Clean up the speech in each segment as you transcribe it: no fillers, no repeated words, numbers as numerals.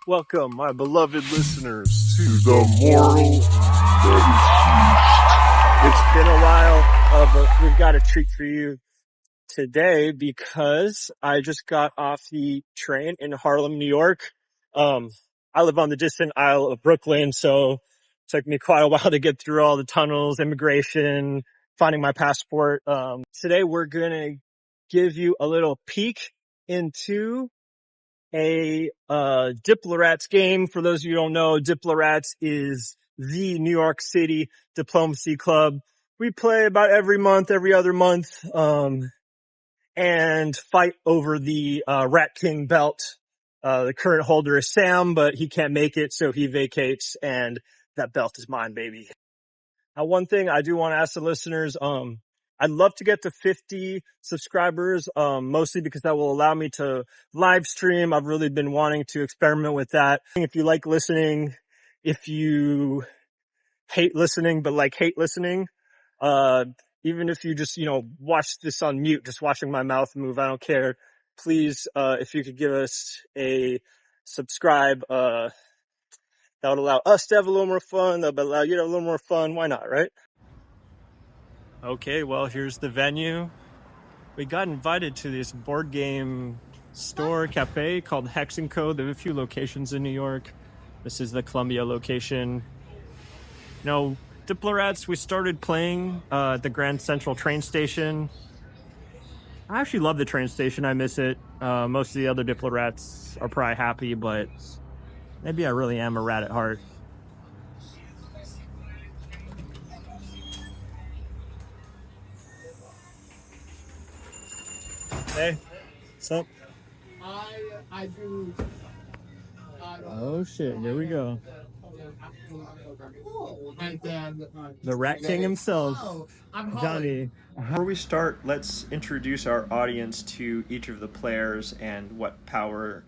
Welcome, my beloved listeners, to the Moral. It's been a while, but we've got a treat for you today because I just got off the train in Harlem, New York. I live on the distant Isle of Brooklyn, so it took me quite a while to get through all the tunnels, immigration, finding my passport. Today we're gonna give you a little peek into a Diplorats game. For those of you who don't know, Diplorats is the New York City Diplomacy Club. We play about every month, every other month, and fight over the Rat King belt. The current holder is Sam, but he can't make it, so he vacates, and that belt is mine, baby. Now, one thing I do want to ask the listeners, I'd love to get to 50 subscribers, mostly because that will allow me to live stream. I've really been wanting to experiment with that. If you like listening, if you hate listening, but hate listening, even if you just, watch this on mute, just watching my mouth move, I don't care. Please, if you could give us a subscribe, that would allow us to have a little more fun. That would allow you to have a little more fun. Why not, right? Okay, well, here's the venue. We got invited to this board game store cafe called Hex & Co. They have a few locations in New York. This is the Columbia location. Diplorats, we started playing at the Grand Central train station. I actually love the train station. I miss it. Most of the other Diplorats are probably happy, but maybe I really am a rat at heart. Hey, what's up? I do. Oh shit, here we go. And then The Rat King himself, Johnny. Before we start, let's introduce our audience to each of the players and what power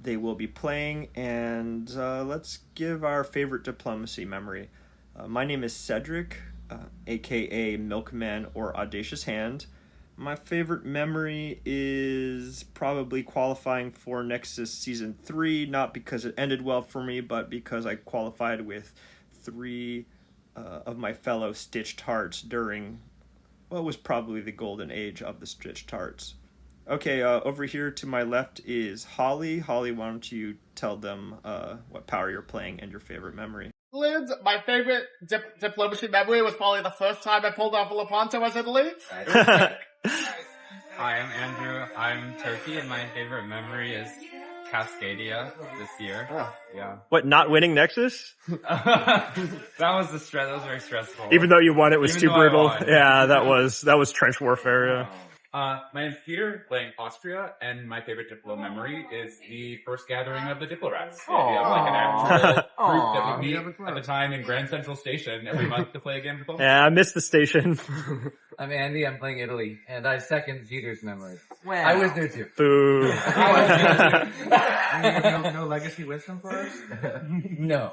they will be playing, and let's give our favorite diplomacy memory. My name is Cedric, aka Milkman or Audacious Hand. My favorite memory is probably qualifying for Nexus Season 3, not because it ended well for me, but because I qualified with 3 of my fellow Stitched Hearts during what was probably the golden age of the Stitched Hearts. Okay, over here to my left is Holly. Holly, why don't you tell them what power you're playing and your favorite memory? Liz, my favorite diplomacy memory was probably the first time I pulled off a Lepanto as Italy. It was sick. Hi, I'm Andrew. I'm Turkey, and my favorite memory is Cascadia this year. Oh. Yeah. What, not winning Nexus? That was very stressful. Even though you won, it was Even too though I brutal. won. Yeah, that was trench warfare. Yeah. My name's Peter, playing Austria, and my favorite Diplo memory is the first gathering of the Diplorats. We have an actual group that we meet at the time in Grand Central Station every month to play a game of diplomacy. Yeah, I missed the station. I'm Andy, I'm playing Italy, and I second Jeter's memory. Wow. I was there too. Boo. No legacy wisdom for us? No.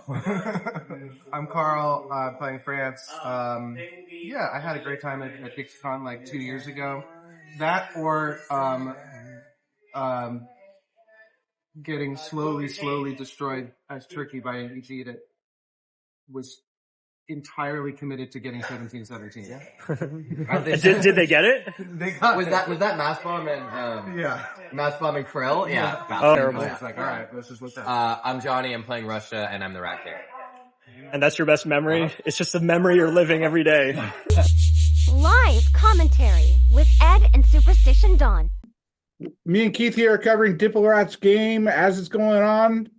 I'm Carl, playing France. Yeah, I had a great time at DixieCon like 2 years ago. That or getting slowly destroyed as Turkey by an EG that was entirely committed to getting 17-17. Did they get it? They got Was that Mass Bomb and yeah. Mass Bomb and Krell? Yeah. Oh, terrible. It's like, all right, let's just look that. I'm Johnny, I'm playing Russia, and I'm the Rat King. And that's your best memory? It's just a memory you're living every day. Live commentary with Ed and Superstition Dawn. Me and Keith here are covering Diplorats game as it's going on.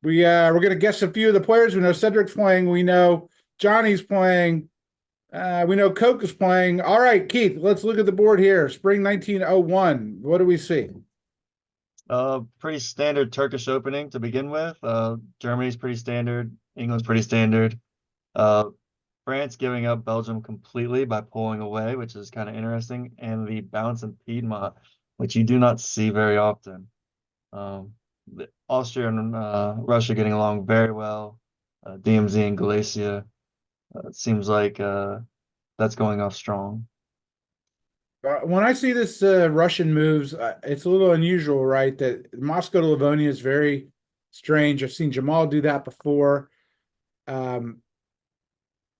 We're going to guess a few of the players. We know Cedric's playing. We know Johnny's playing. We know Coke is playing. All right, Keith, let's look at the board here. Spring 1901. What do we see? Pretty standard Turkish opening to begin with. Germany's pretty standard. England's pretty standard. France giving up Belgium completely by pulling away, which is kind of interesting. And the bounce in Piedmont, which you do not see very often. Austria and Russia getting along very well. DMZ and Galicia. It seems like that's going off strong. When I see this Russian moves, it's a little unusual, right? That Moscow to Livonia is very strange. I've seen Jamal do that before. But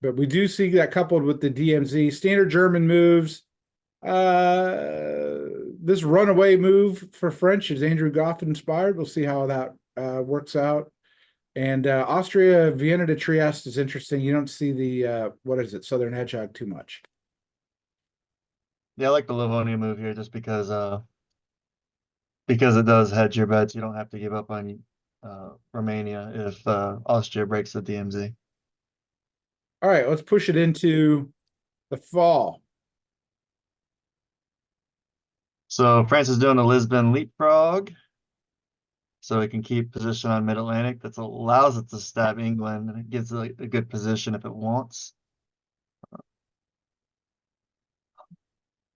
we do see that coupled with the DMZ. Standard German moves. This runaway move for French is Andrew Goff inspired. We'll see how that works out. And Austria, Vienna to Trieste is interesting. You don't see the, what is it, Southern Hedgehog too much. Yeah, I like the Livonia move here just because it does hedge your bets. You don't have to give up on Romania if Austria breaks the DMZ. All right, let's push it into the fall. So France is doing a Lisbon leapfrog. So it can keep position on Mid-Atlantic. That allows it to stab England, and it gives it a good position if it wants.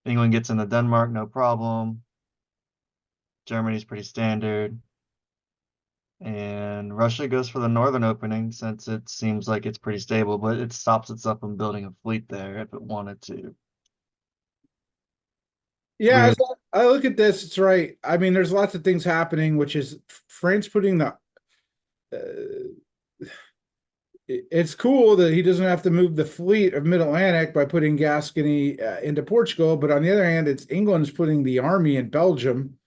England gets into Denmark, no problem. Germany's pretty standard. And Russia goes for the northern opening since it seems like it's pretty stable, but it stops itself from building a fleet there if it wanted to. Yeah, Weird. I look at this, it's right. I mean, there's lots of things happening, which is France putting the it's cool that he doesn't have to move the fleet of Mid-Atlantic by putting Gascony into Portugal, but on the other hand, it's England's putting the army in Belgium.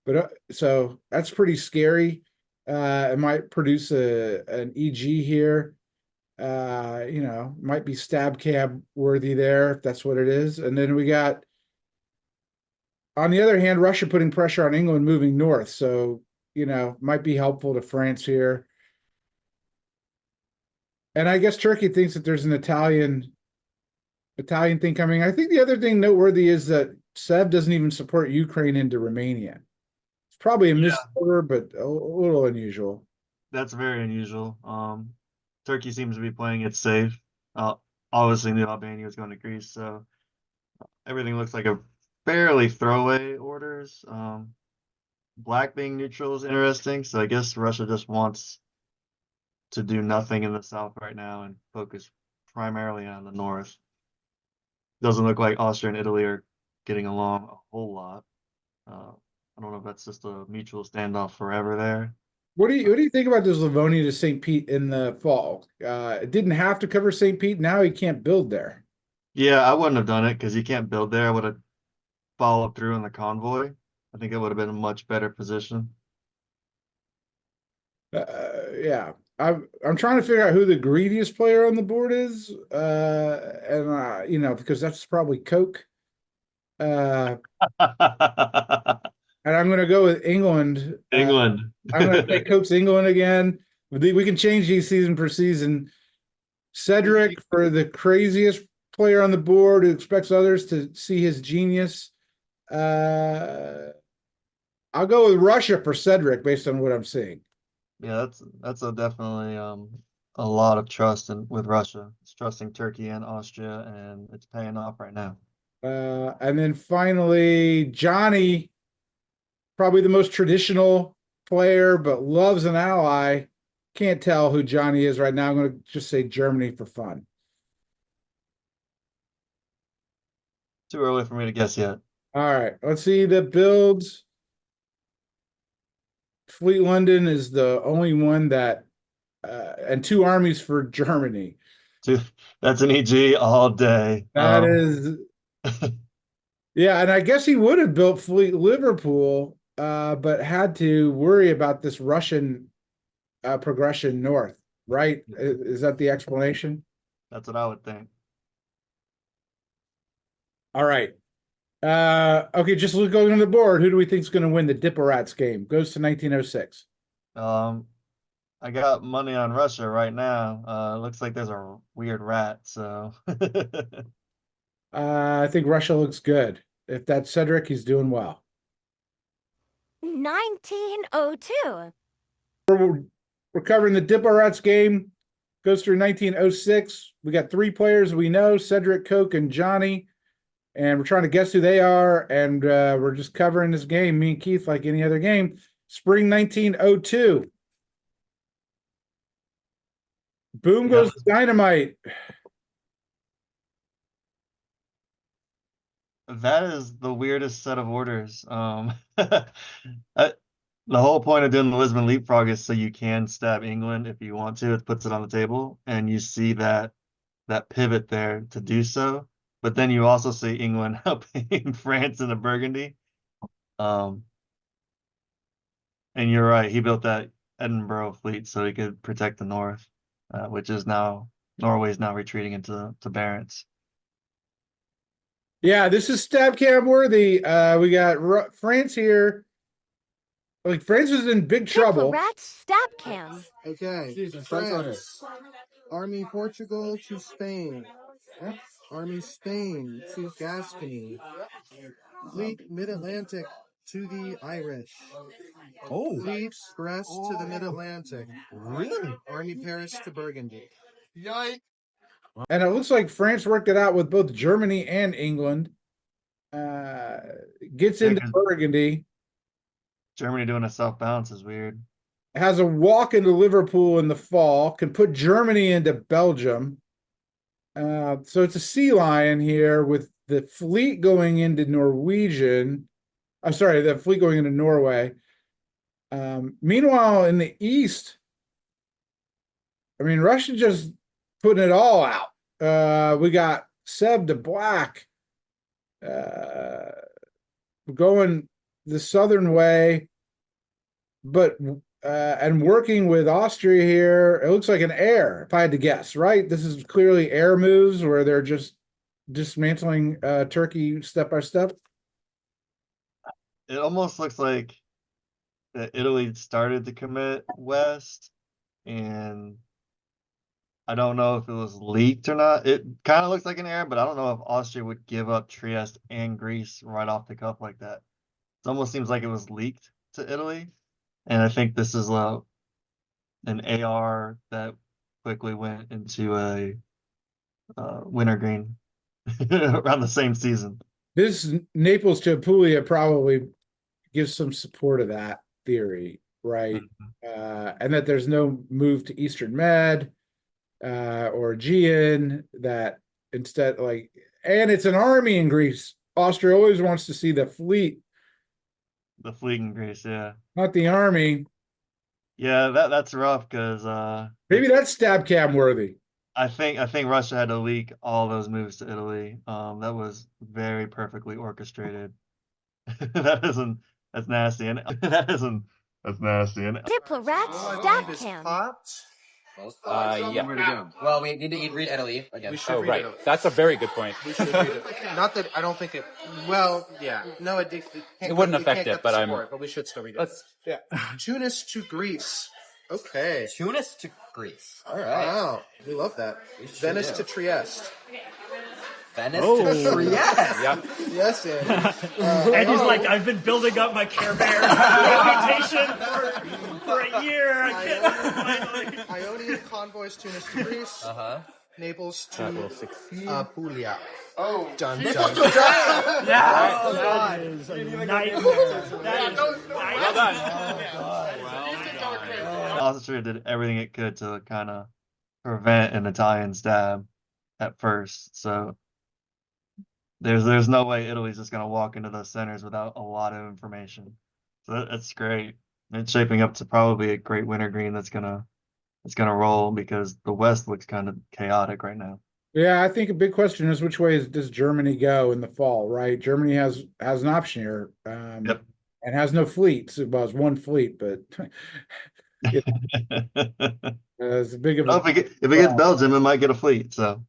But so that's pretty scary. It might produce an EG here. Might be stab cab worthy there if that's what it is. And then we got, on the other hand, Russia putting pressure on England moving north. So, might be helpful to France here. And I guess Turkey thinks that there's an Italian thing coming. I think the other thing noteworthy is that Sev doesn't even support Ukraine into Romania. It's probably a misorder, but a little unusual. That's very unusual. Turkey seems to be playing it safe. Obviously, New Albania is going to Greece, so everything looks like a fairly throwaway orders. Black being neutral is interesting, so I guess Russia just wants to do nothing in the south right now and focus primarily on the north. Doesn't look like Austria and Italy are getting along a whole lot. I don't know if that's just a mutual standoff forever there. What do you think about this Livonia to St. Pete in the fall? It didn't have to cover St. Pete. Now he can't build there. Yeah, I wouldn't have done it because you can't build there. I would have followed through in the convoy. I think it would have been a much better position. Yeah, I'm trying to figure out who the greediest player on the board is, because that's probably Coke. And I'm going to go with England. England. I'm going to say Coke's England again. We can change these season per season. Cedric for the craziest player on the board who expects others to see his genius. I'll go with Russia for Cedric based on what I'm seeing. Yeah, that's definitely a lot of trust with Russia. It's trusting Turkey and Austria, and it's paying off right now. And then finally, Johnny, probably the most traditional player, but loves an ally. Can't tell who Johnny is right now. I'm going to just say Germany for fun. Too early for me to guess yet. All right, let's see the builds. Fleet London is the only one that, and 2 armies for Germany. That's an EG all day. That is, yeah, and I guess he would have built Fleet Liverpool, but had to worry about this Russian progression north, right? Is that the explanation? That's what I would think. All right. Okay, just going on the board. Who do we think is going to win the Diplomats game? Goes to 1906. I got money on Russia right now. Looks like there's a weird rat, so I think Russia looks good. If that's Cedric, he's doing well. 1902. We're covering the Diplomats game. Goes through 1906. We got 3 players we know, Cedric, Coke, and Johnny. And we're trying to guess who they are. And we're just covering this game, me and Keith, like any other game. Spring 1902. Boom goes dynamite. that is the weirdest set of orders. The whole point of doing the Lisbon leapfrog is so you can stab England if you want to. It puts it on the table, and you see that pivot there to do so. But then you also see England helping France in the Burgundy. Um, and you're right, he built that Edinburgh fleet so he could protect the north, which is now Norway's now retreating into Barents. Yeah, this is stab cam worthy. We got France here. Like France is in big trouble. Diplorat's stab cam. Okay, France. Army Portugal to Spain. Army Spain to Gascony. Fleet Mid-Atlantic to the Irish. Fleet Brest to the Mid-Atlantic. Really? Army Paris to Burgundy. Yikes. And it looks like France worked it out with both Germany and England. Gets into Burgundy. Germany doing a self-balance is weird. Has a walk into Liverpool in the fall. Can put Germany into Belgium. So it's a sea lion here with the fleet going into Norwegian. I'm sorry, the fleet going into Norway. Meanwhile, in the east, I mean, Russia just putting it all out. We got Seb to Black going the southern way, but and working with Austria here. It looks like an air, if I had to guess, right? This is clearly air moves where they're just dismantling Turkey step by step. It almost looks like Italy started to commit west, and I don't know if it was leaked or not. It kind of looks like an error, but I don't know if Austria would give up Trieste and Greece right off the cuff like that. It almost seems like it was leaked to Italy, and I think this is an AR that quickly went into a wintergreen around the same season. This Naples to Apulia probably gives some support to that theory, right? And that there's no move to Eastern Med or Aegean, that instead, like, and it's an army in Greece. Austria always wants to see the fleet. The fleet in Greece, yeah. Not the army. Yeah, that's rough because maybe that's stab cam worthy. I think Russia had to leak all those moves to Italy. That was very perfectly orchestrated. That's nasty, and that's nasty. And Diplorat's stab cam. Yeah. Where to go? Well, we need to read Italy again. Oh, right. That's a very good point. We should read it. Not that I don't think it. Well, yeah. No, it wouldn't affect it, but but we should still read it. Yeah. Tunis to Greece. Okay. Tunis to Greece. All right. Wow, we love that. Venice to Trieste. Venice to Trieste. Yeah. Yes, Andy. And he's like, I've been building up my Care Bear reputation for a year. I can't. Ionian convoys Tunis to Greece. Naples to Puglia. Oh, Dun, Naples dun, to dun. Giant. That is a nightmare. Well done. Austria did everything it could to kind of prevent an Italian stab at first. So there's no way Italy's just going to walk into those centers without a lot of information. So that's great. It's shaping up to probably a great wintergreen that's gonna roll, because the West looks kind of chaotic right now. Yeah, I think a big question is which way does Germany go in the fall, right? Germany has an option here, Yep. and has no fleet. Well, it's one fleet, but it's a big of a. If it gets Belgium, it might get a fleet. So,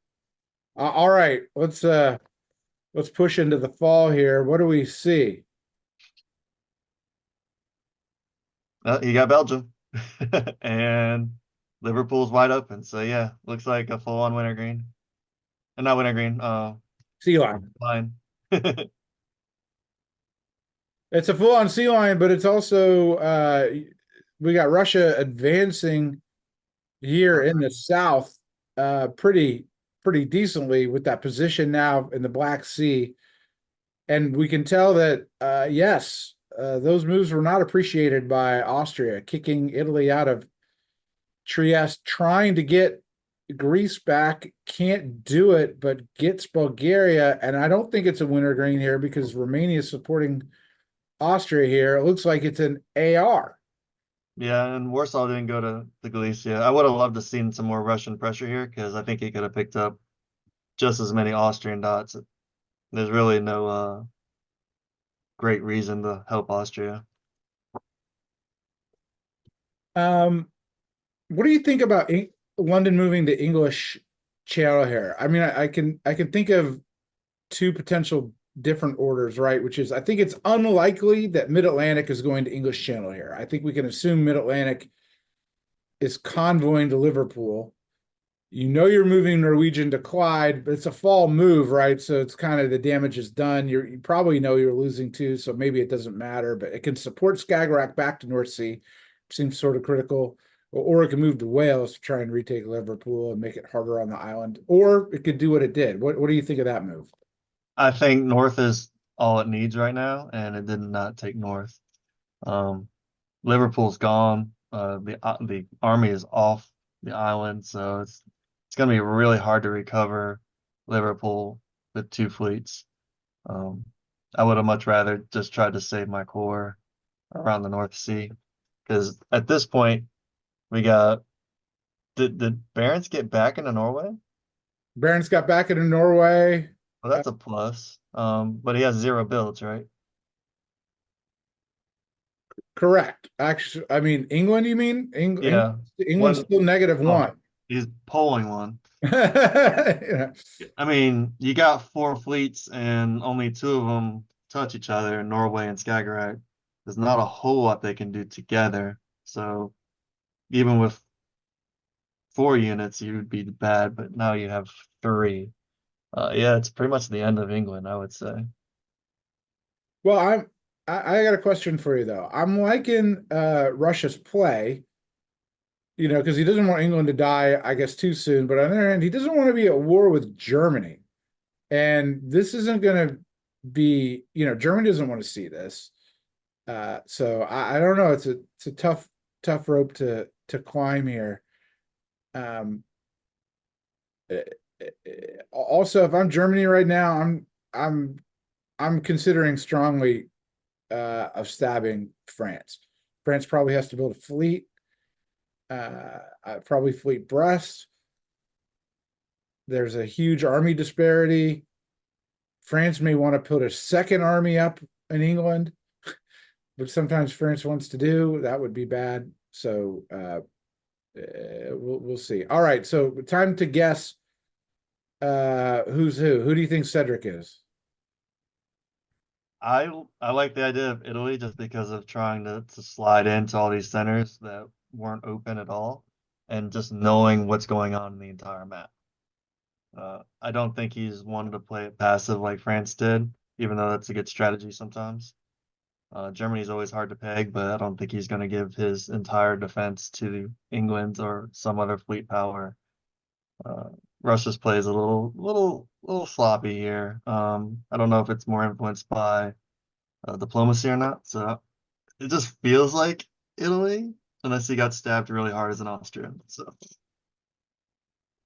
all right, let's push into the fall here. What do we see? you got Belgium, and Liverpool's wide open. So yeah, looks like a full-on wintergreen. And not wintergreen. Sea lion. Line. It's a full-on sea lion, but it's also we got Russia advancing here in the south pretty decently with that position now in the Black Sea. And we can tell that yes, those moves were not appreciated by Austria, kicking Italy out of Trieste, trying to get Greece back, can't do it, but gets Bulgaria. And I don't think it's a wintergreen here because Romania is supporting Austria here. It looks like it's an AR. Yeah, and Warsaw didn't go to Galicia. I would have loved to seen some more Russian pressure here because I think he could have picked up just as many Austrian dots. There's really no great reason to help Austria. What do you think about London moving to English Channel here? I mean, I can think of two potential different orders, right? Which is, I think it's unlikely that Mid-Atlantic is going to English Channel here. I think we can assume Mid-Atlantic is convoying to Liverpool. You know you're moving Norwegian to Clyde, but it's a fall move, right? So it's kind of the damage is done. You probably know you're losing too, so maybe it doesn't matter, but it can support Skagerrak back to North Sea. Seems sort of critical. Or it can move to Wales to try and retake Liverpool and make it harder on the island. Or it could do what it did. What do you think of that move? I think North is all it needs right now, and it did not take North. Liverpool's gone. The army is off the island, so it's going to be really hard to recover Liverpool with two fleets. I would have much rather just tried to save my corps around the North Sea, because at this point we got did Barents get back into Norway? Barents got back into Norway. Well, that's a plus. But he has 0 builds, right? Correct. Actually, I mean, England, you mean? Yeah. England's still -1. He's pulling one. Yeah. I mean, you got 4 fleets and only 2 of them touch each other, Norway and Skagerrak. There's not a whole lot they can do together. So even with 4 units, you would be bad, but now you have 3. Yeah, it's pretty much the end of England, I would say. Well, I got a question for you though. I'm liking Russia's play, you know, because he doesn't want England to die, I guess, too soon. But on the other hand, he doesn't want to be at war with Germany. And this isn't going to be, you know, Germany doesn't want to see this. So I don't know. It's a tough rope to climb here. Also, if I'm Germany right now, I'm considering strongly of stabbing France. France probably has to build a fleet, probably fleet Brest. There's a huge army disparity. France may want to put a second army up in England, which sometimes France wants to do. That would be bad. So we'll see. All right, so time to guess who's who. Who do you think Cedric is? I like the idea of Italy just because of trying to slide into all these centers that weren't open at all, and just knowing what's going on in the entire map. I don't think he's wanted to play it passive like France did, even though that's a good strategy sometimes. Germany's always hard to peg, but I don't think he's going to give his entire defense to England or some other fleet power. Russia's play is a little sloppy here. I don't know if it's more influenced by diplomacy or not. So it just feels like Italy, unless he got stabbed really hard as an Austrian. So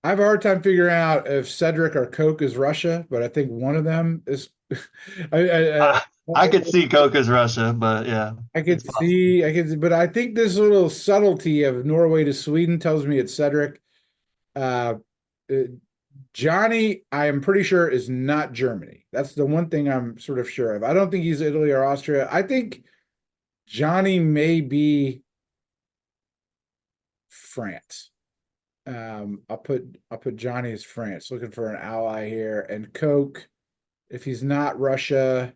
I have a hard time figuring out if Cedric or Koch is Russia, but I think one of them is. I could see Koch as Russia, but yeah, I could see, but I think this little subtlety of Norway to Sweden tells me it's Cedric. Johnny, I am pretty sure, is not Germany. That's the one thing I'm sort of sure of. I don't think he's Italy or Austria. I think Johnny may be France. I'll put Johnny as France, looking for an ally here. And Koch, if he's not Russia,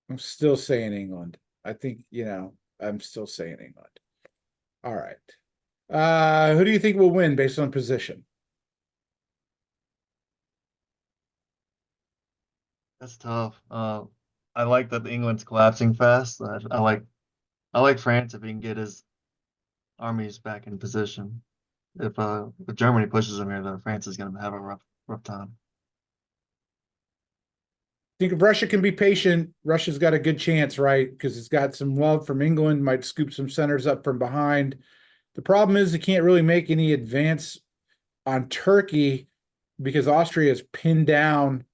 I'm still saying England. I think, you know, I'm still saying England. All right. Who do you think will win based on position? that's tough. I like that England's collapsing fast. I like France if he can get his armies back in position. If Germany pushes him here, though, France is going to have a rough time. I think if Russia can be patient, Russia's got a good chance, right? Because it's got some love from England, might scoop some centers up from behind. The problem is it can't really make any advance on Turkey because Austria is pinned down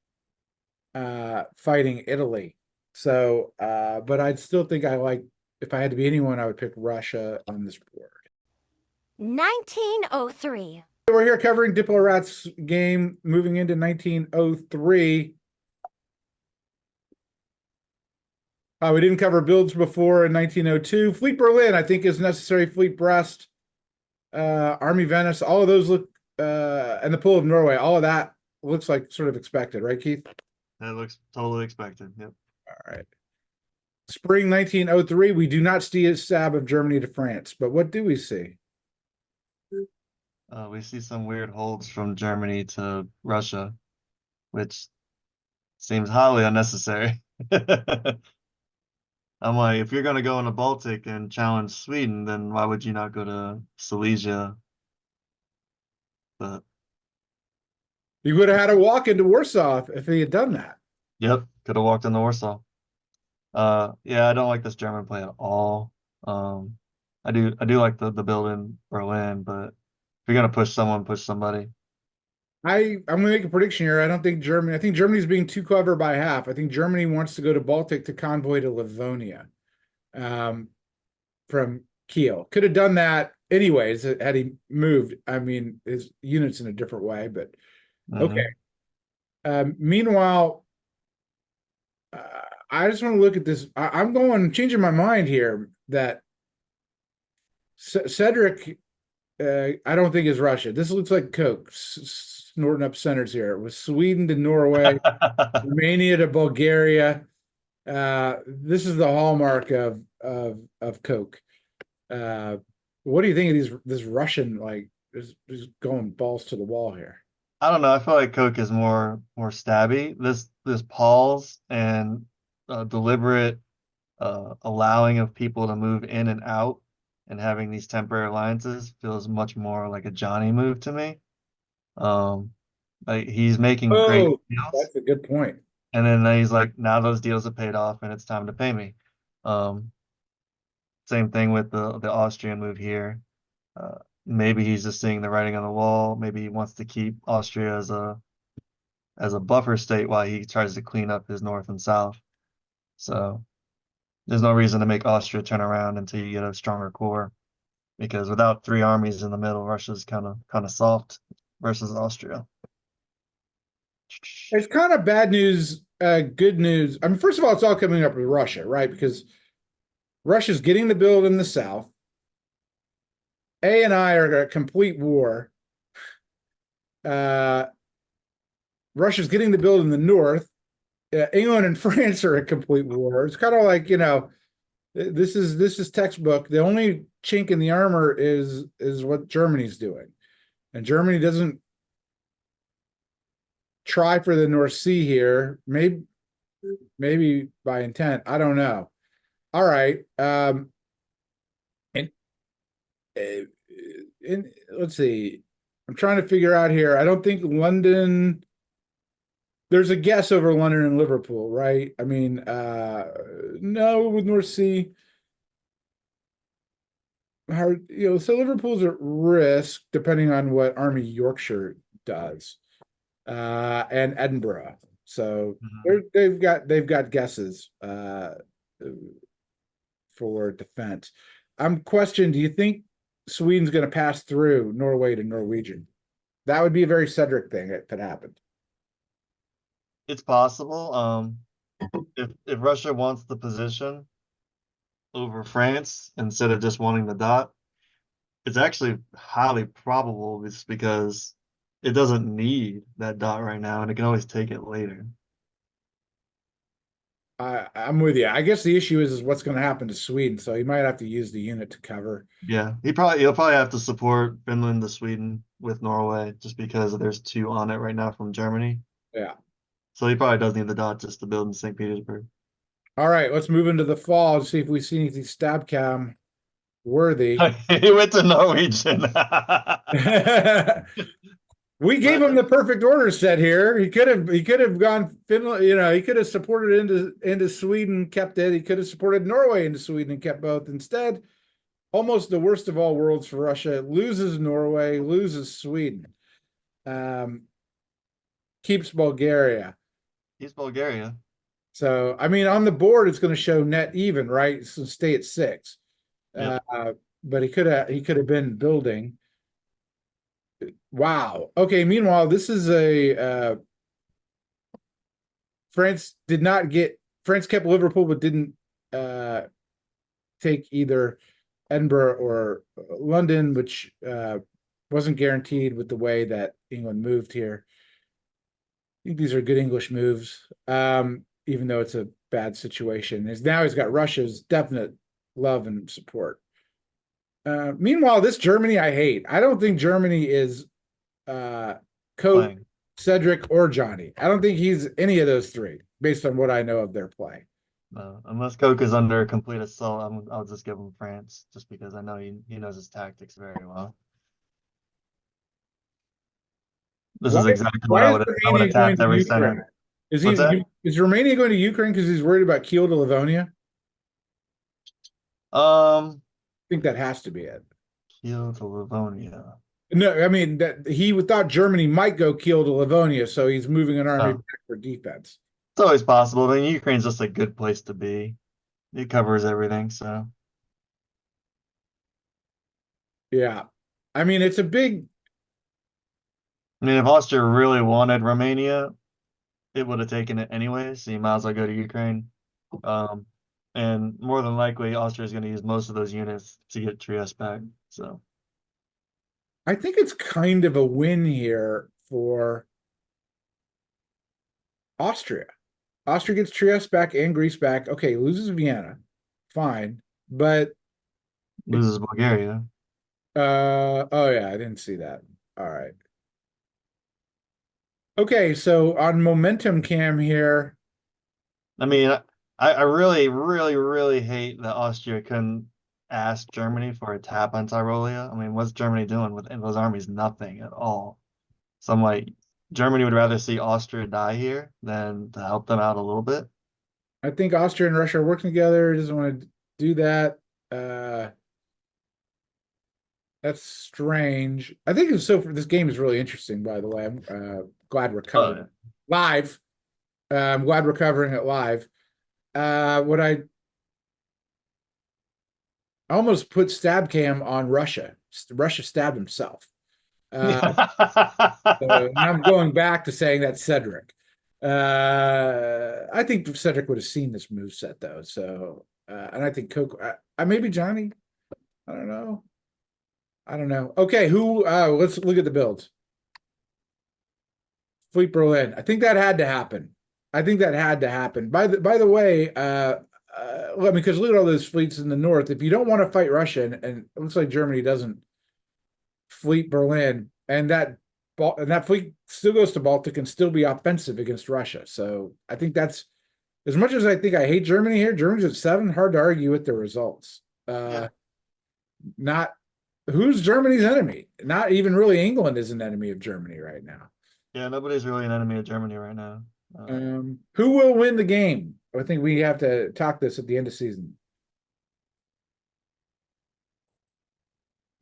fighting Italy. So, but I'd still think if I had to be anyone, I would pick Russia on this board. 1903. We're here covering Diplorat's game moving into 1903. We didn't cover builds before in 1902. Fleet Berlin, I think, is necessary. Fleet Brest, Army Venice, all of those look, and the Pool of Norway, all of that looks like sort of expected, right, Keith? That looks totally expected. Yep. All right. Spring 1903, we do not see a stab of Germany to France, but what do we see? We see some weird holds from Germany to Russia, which seems highly unnecessary. I'm like, if you're going to go in the Baltic and challenge Sweden, then why would you not go to Silesia? But You would have had a walk into Warsaw if he had done that. yep, could have walked into Warsaw. Yeah, I don't like this German play at all. I do like the build in Berlin, but if you're gonna push someone, push somebody. I'm going to make a prediction here. I think Germany's being too clever by half. I think Germany wants to go to Baltic to convoy to Livonia from Kiel. Could have done that anyways had he moved. I mean, his units in a different way, but okay. Meanwhile, I just want to look at this. I'm changing my mind here that Cedric, I don't think is Russia. This looks like Coke snorting up centers here with Sweden to Norway, Romania to Bulgaria. This is the hallmark of Coke. What do you think of this Russian is going balls to the wall here? I don't know. I feel like Coke is more stabby. This pause and deliberate allowing of people to move in and out and having these temporary alliances feels much more like a Johnny move to me. Like he's making great deals, that's a good point. and then he's like, now those deals have paid off, and it's time to pay me. Same thing with the Austrian move here. Maybe he's just seeing the writing on the wall. Maybe he wants to keep Austria as a buffer state while he tries to clean up his north and south. So there's no reason to make Austria turn around until you get a stronger core, because without three armies in the middle, Russia's kind of soft versus Austria. It's kind of bad news, good news. I mean, first of all, it's all coming up with Russia, right? Because Russia's getting the build in the south. A and I are at complete war. Russia's getting the build in the north. England and France are at complete war. It's kind of like, this is textbook. The only chink in the armor is what Germany's doing, and Germany doesn't try for the North Sea here. Maybe by intent. I don't know. All right. And let's see. I'm trying to figure out here. I don't think London. There's a guess over London and Liverpool, right? I mean, no, with North Sea. So Liverpool's at risk depending on what Army Yorkshire does, and Edinburgh. So they've got guesses for defense. I'm questioning. Do you think Sweden's going to pass through Norway to Norwegian? That would be a very Cedric thing if it happened. It's possible. If Russia wants the position over France instead of just wanting the dot, it's actually highly probable, just because it doesn't need that dot right now, and it can always take it later. I'm with you. I guess the issue is what's going to happen to Sweden, so he might have to use the unit to cover. Yeah, he'll probably have to support Finland to Sweden with Norway, just because there's two on it right now from Germany. Yeah. So he probably does need the dot just to build in St. Petersburg. All right, let's move into the fall and see if we see anything stab cam worthy. He went to Norwegian. We gave him the perfect order set here. He could have gone Finland, he could have supported into Sweden, kept it. He could have supported Norway into Sweden and kept both. Instead, almost the worst of all worlds for Russia, loses Norway, loses Sweden. Keeps Bulgaria. He's Bulgaria. So, I mean, on the board, it's going to show net even, right? It's going to stay at 6. Yep. But he could have been building. Wow. Okay. Meanwhile, this is a France kept Liverpool, but didn't take either Edinburgh or London, which wasn't guaranteed with the way that England moved here. I think these are good English moves, even though it's a bad situation. Now he's got Russia's definite love and support. Meanwhile, this Germany I hate. I don't think Germany is Coke, Cedric, or Johnny. I don't think he's any of those three, based on what I know of their play. No, unless Coke is under complete assault, I'll just give him France, just because I know he knows his tactics very well. This is exactly what I would attack every center. Is Romania going to Ukraine because he's worried about Kiel to Livonia? I think that has to be it. Kiel to Livonia. No, I mean that he thought Germany might go Kiel to Livonia, so he's moving an army back for defense. It's always possible. I mean, Ukraine's just a good place to be. It covers everything, so. Yeah. I mean, it's a big. I mean, if Austria really wanted Romania, it would have taken it anyways, so you might as well go to Ukraine. And more than likely, Austria is going to use most of those units to get Trieste back, so. I think it's kind of a win here for Austria. Austria gets Trieste back and Greece back. Okay, loses Vienna. Fine. But loses Bulgaria. Oh yeah, I didn't see that. All right. Okay, so on momentum cam here. I mean, I really, really, really hate that Austria couldn't ask Germany for a tap on Tyrolia. I mean, what's Germany doing with those armies? Nothing at all. So I'm like, Germany would rather see Austria die here than to help them out a little bit. I think Austria and Russia are working together. He doesn't want to do that. That's strange. I think it's this game is really interesting, by the way. I'm glad we're covering live. I'm glad we're covering it live. What I almost put stab cam on Russia. Russia stabbed himself. So I'm going back to saying that's Cedric. I think Cedric would have seen this move set though. So, and I think Coke, maybe Johnny. I don't know. Okay, let's look at the builds. Fleet Berlin. I think that had to happen. By the way, because look at all those fleets in the north. If you don't want to fight Russia, and it looks like Germany doesn't, Fleet Berlin, and that fleet still goes to Baltic and still be offensive against Russia. So I think that's, as much as I think I hate Germany here, Germany's at 7, hard to argue with the results. Who's Germany's enemy? Not even really England is an enemy of Germany right now. Yeah, nobody's really an enemy of Germany right now. Who will win the game? I think we have to talk this at the end of season.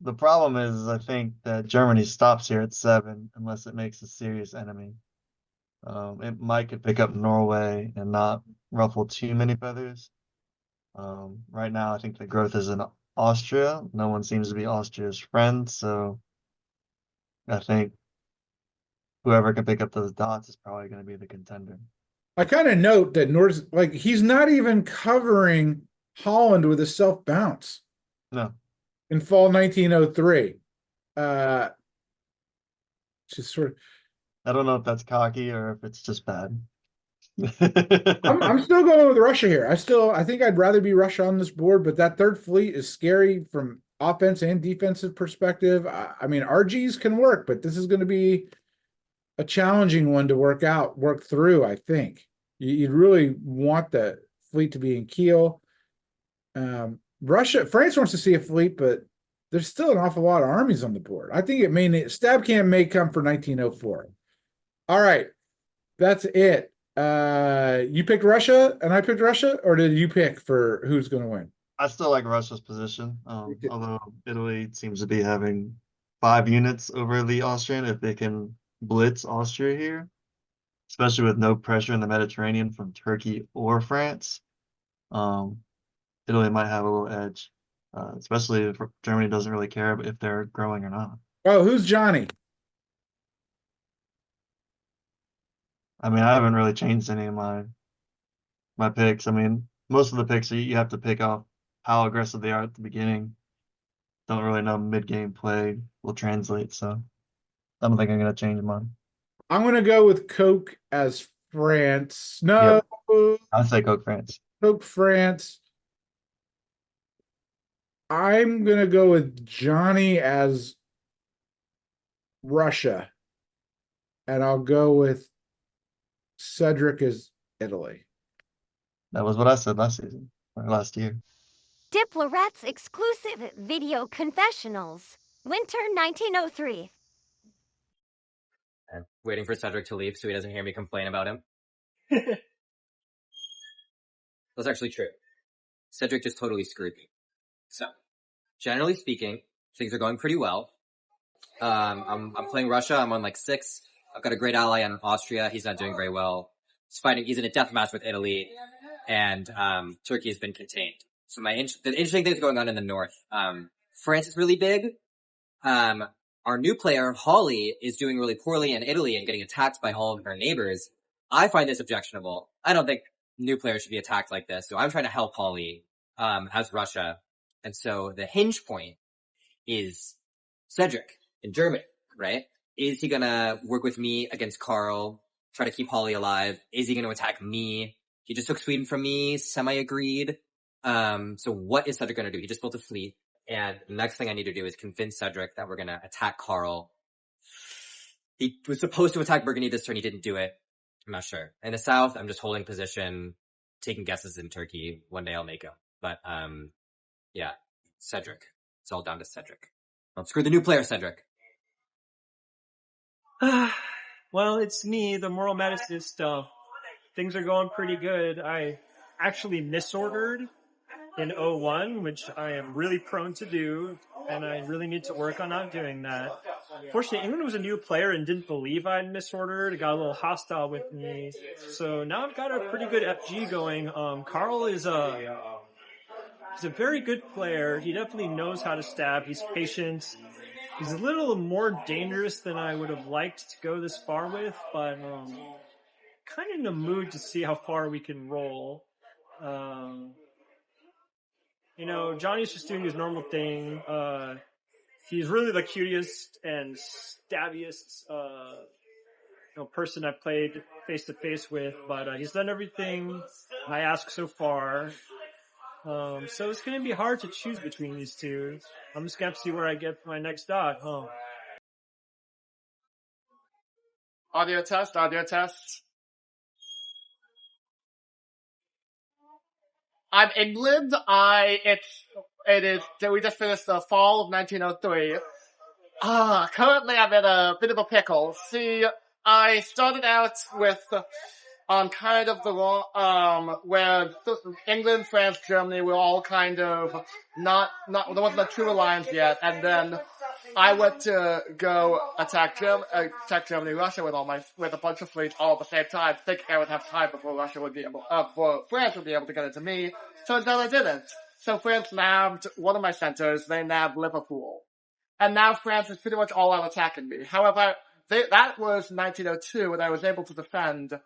The problem is, I think that Germany stops here at 7 unless it makes a serious enemy. It might could pick up Norway and not ruffle too many feathers. Right now, I think the growth is in Austria. No one seems to be Austria's friend, so I think whoever can pick up those dots is probably going to be the contender. I kind of note that he's not even covering Holland with a self bounce. No. In fall 1903. Just sort of. I don't know if that's cocky or if it's just bad. I'm still going with Russia here. I think I'd rather be Russia on this board, but that third fleet is scary from offense and defensive perspective. I mean, RGs can work, but this is going to be a challenging one to work through, I think. You'd really want the fleet to be in Kiel. France wants to see a fleet, but there's still an awful lot of armies on the board. I think Stabcam may come for 1904. All right, that's it. You picked Russia and I picked Russia, or did you pick for who's going to win? I still like Russia's position, although Italy seems to be having 5 units over the Austrian. If they can blitz Austria here, especially with no pressure in the Mediterranean from Turkey or France. Italy might have a little edge, especially if Germany doesn't really care if they're growing or not. Oh, who's Johnny? I mean, I haven't really changed any of my picks. I mean, most of the picks you have to pick off how aggressive they are at the beginning. Don't really know mid-game play will translate, so I don't think I'm gonna change mine. I'm gonna go with Coke as France. No, I'd say Coke France. Coke France. I'm gonna go with Johnny as Russia, and I'll go with Cedric as Italy. That was what I said last season or last year. Diplorat's exclusive video confessionals. Winter 1903. I'm waiting for Cedric to leave so he doesn't hear me complain about him. That's actually true. Cedric just totally screwed me. So, generally speaking, things are going pretty well. I'm playing Russia. I'm on like 6. I've got a great ally in Austria. He's not doing very well. He's in a death match with Italy, and Turkey has been contained. So the interesting things going on in the north. France is really big. Our new player, Holly, is doing really poorly in Italy and getting attacked by all of her neighbors. I find this objectionable. I don't think new players should be attacked like this. So I'm trying to help Holly, as Russia. And so the hinge point is Cedric in Germany, right? Is he gonna work with me against Karl, try to keep Holly alive? Is he gonna attack me? He just took Sweden from me, semi-agreed. So what is Cedric gonna do? He just built a fleet. And the next thing I need to do is convince Cedric that we're gonna attack Karl. He was supposed to attack Burgundy this turn, he didn't do it. I'm not sure. In the south, I'm just holding position, taking guesses in Turkey. One day I'll make him. But, yeah, Cedric. It's all down to Cedric. Don't screw the new player, Cedric. Well, it's me, the moral medicist. Things are going pretty good. I actually misordered in 01, which I am really prone to do, and I really need to work on not doing that. Fortunately, England was a new player and didn't believe I'd misordered. It got a little hostile with me. So now I've got a pretty good FG going. Karl is he's a very good player. He definitely knows how to stab. He's patient. He's a little more dangerous than I would have liked to go this far with, but kind of in the mood to see how far we can roll. You know, Johnny's just doing his normal thing. He's really the cutest and stabbiest, person I've played face to face with, but he's done everything I ask so far. So it's going to be hard to choose between these two. I'm just going to have to see where I get my next dot. Audio test. I'm England. We just finished the fall of 1903. Currently I'm in a bit of a pickle. See, I started out with, kind of the wrong, where England, France, Germany were all kind of not, there wasn't a true alliance yet, and then I went to go attack Germany, Russia with a bunch of fleets all at the same time, thinking I would have time before France would be able to get it to me. Turns out I didn't. So France nabbed one of my centers, they nabbed Liverpool. And now France is pretty much all out attacking me. However, that was 1902, and I was able to defend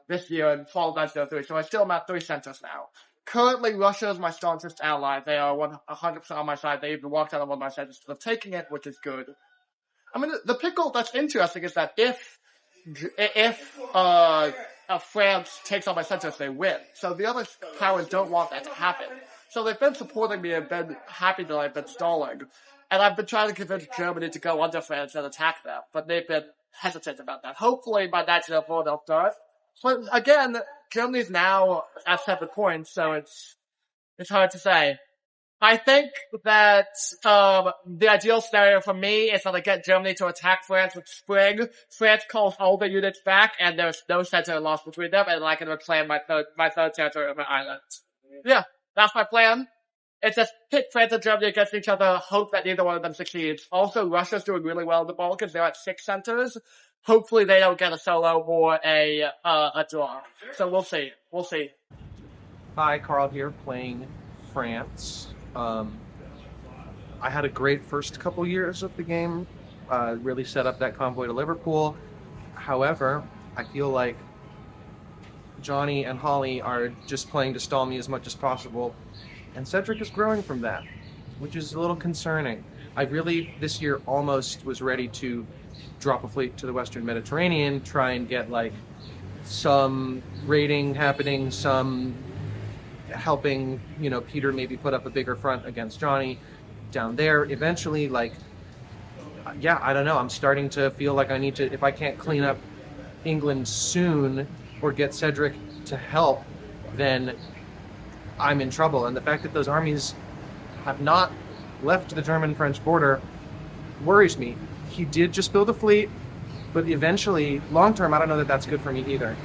this year in fall of 1903, so I still am at 3 centers now. Currently, Russia is my strongest ally. They are 100% on my side. They even walked out on one of my sides instead of taking it, which is good. I mean, the pickle that's interesting is that if France takes all my centers, they win. So the other powers don't want that to happen. So they've been supporting me and been happy that I've been stalling. And I've been trying to convince Germany to go under France and attack them, but they've been hesitant about that. Hopefully by 1904 they'll start. But again, Germany's now at 7 points, so it's hard to say. I think that the ideal scenario for me is that I get Germany to attack France with spring. France calls all the units back, and there's no center lost between them, and I can reclaim my third territory of my island. Yeah, that's my plan. It's just pit France and Germany against each other, hope that neither one of them succeeds. Also, Russia's doing really well in the Balkans. They're at 6 centers. hopefully they don't get a solo or a draw. So we'll see. We'll see. Hi, Carl here, playing France. I had a great first couple years of the game. Really set up that convoy to Liverpool. However, I feel like Johnny and Holly are just playing to stall me as much as possible, and Cedric is growing from that, which is a little concerning. I really, this year, almost was ready to drop a fleet to the Western Mediterranean, try and get like some raiding happening, some helping, you know, Peter maybe put up a bigger front against Johnny down there. Eventually, like, yeah, I don't know. I'm starting to feel like I need to, if I can't clean up England soon or get Cedric to help, then I'm in trouble. And the fact that those armies have not left the German-French border worries me. He did just build a fleet, but eventually, long-term, I don't know that that's good for me either.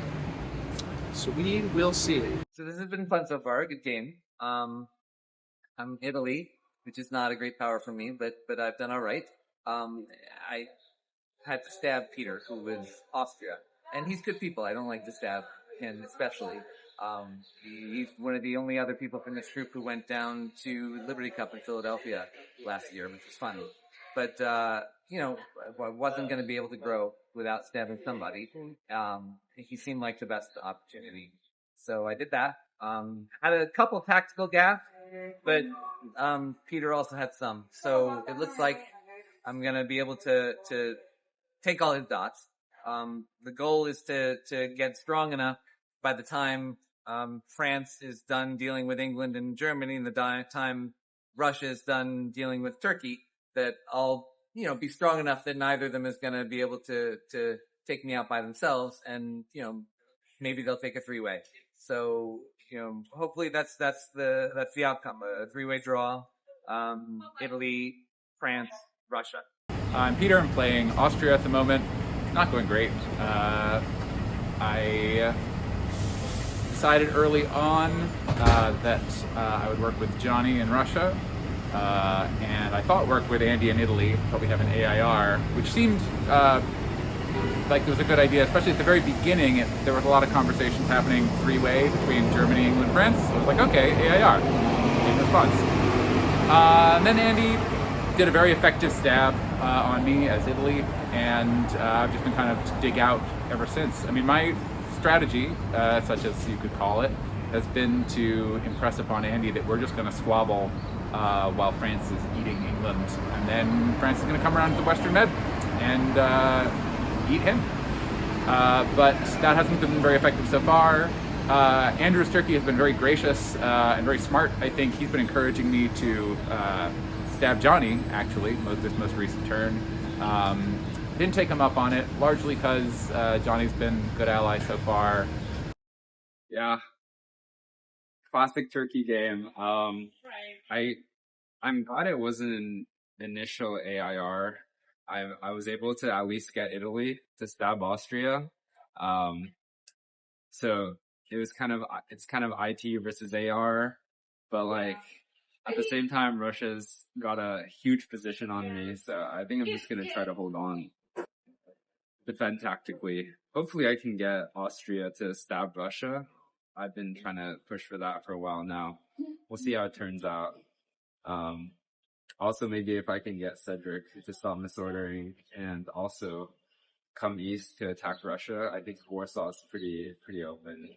So we will see. So this has been fun so far. Good game. I'm Italy, which is not a great power for me, but I've done all right. I had to stab Peter, who was Austria, and he's good people. I don't like to stab him, especially. He's one of the only other people from this group who went down to Liberty Cup in Philadelphia last year, which was funny. But you know, I wasn't going to be able to grow without stabbing somebody. He seemed like the best opportunity, so I did that. Had a couple tactical gaffes, but Peter also had some. So it looks like I'm going to be able to take all his dots. The goal is to get strong enough by the time France is done dealing with England and Germany, and the time Russia is done dealing with Turkey, that I'll, you know, be strong enough that neither of them is going to be able to take me out by themselves, and, you know, maybe they'll take a three-way. So, you know, hopefully that's the outcome, a three-way draw. Italy, France, Russia. I'm Peter. I'm playing Austria at the moment. Not going great. I decided early on that I would work with Johnny in Russia, and I thought work with Andy in Italy, but we have an AIR, which seemed like it was a good idea, especially at the very beginning. There was a lot of conversations happening three-way between Germany, England, France. So I was like, okay, AIR, in response. And then Andy did a very effective stab on me as Italy, and I've just been kind of dig out ever since. I mean, my strategy, such as you could call it, has been to impress upon Andy that we're just going to squabble while France is eating England, and then France is going to come around to the Western Med and eat him. But that hasn't been very effective so far. Andrew's Turkey has been very gracious and very smart. I think he's been encouraging me to stab Johnny, actually, this most recent turn. Didn't take him up on it, largely because Johnny's been a good ally so far. Yeah. Classic Turkey game. I'm glad it wasn't an initial AIR. I was able to at least get Italy to stab Austria. So it's kind of IT versus AR, but like at the same time, Russia's got a huge position on me, so I think I'm just gonna try to hold on, defend tactically. Hopefully I can get Austria to stab Russia. I've been trying to push for that for a while now. We'll see how it turns out. Also, maybe if I can get Cedric to stop misordering and also come east to attack Russia, I think Warsaw is pretty open.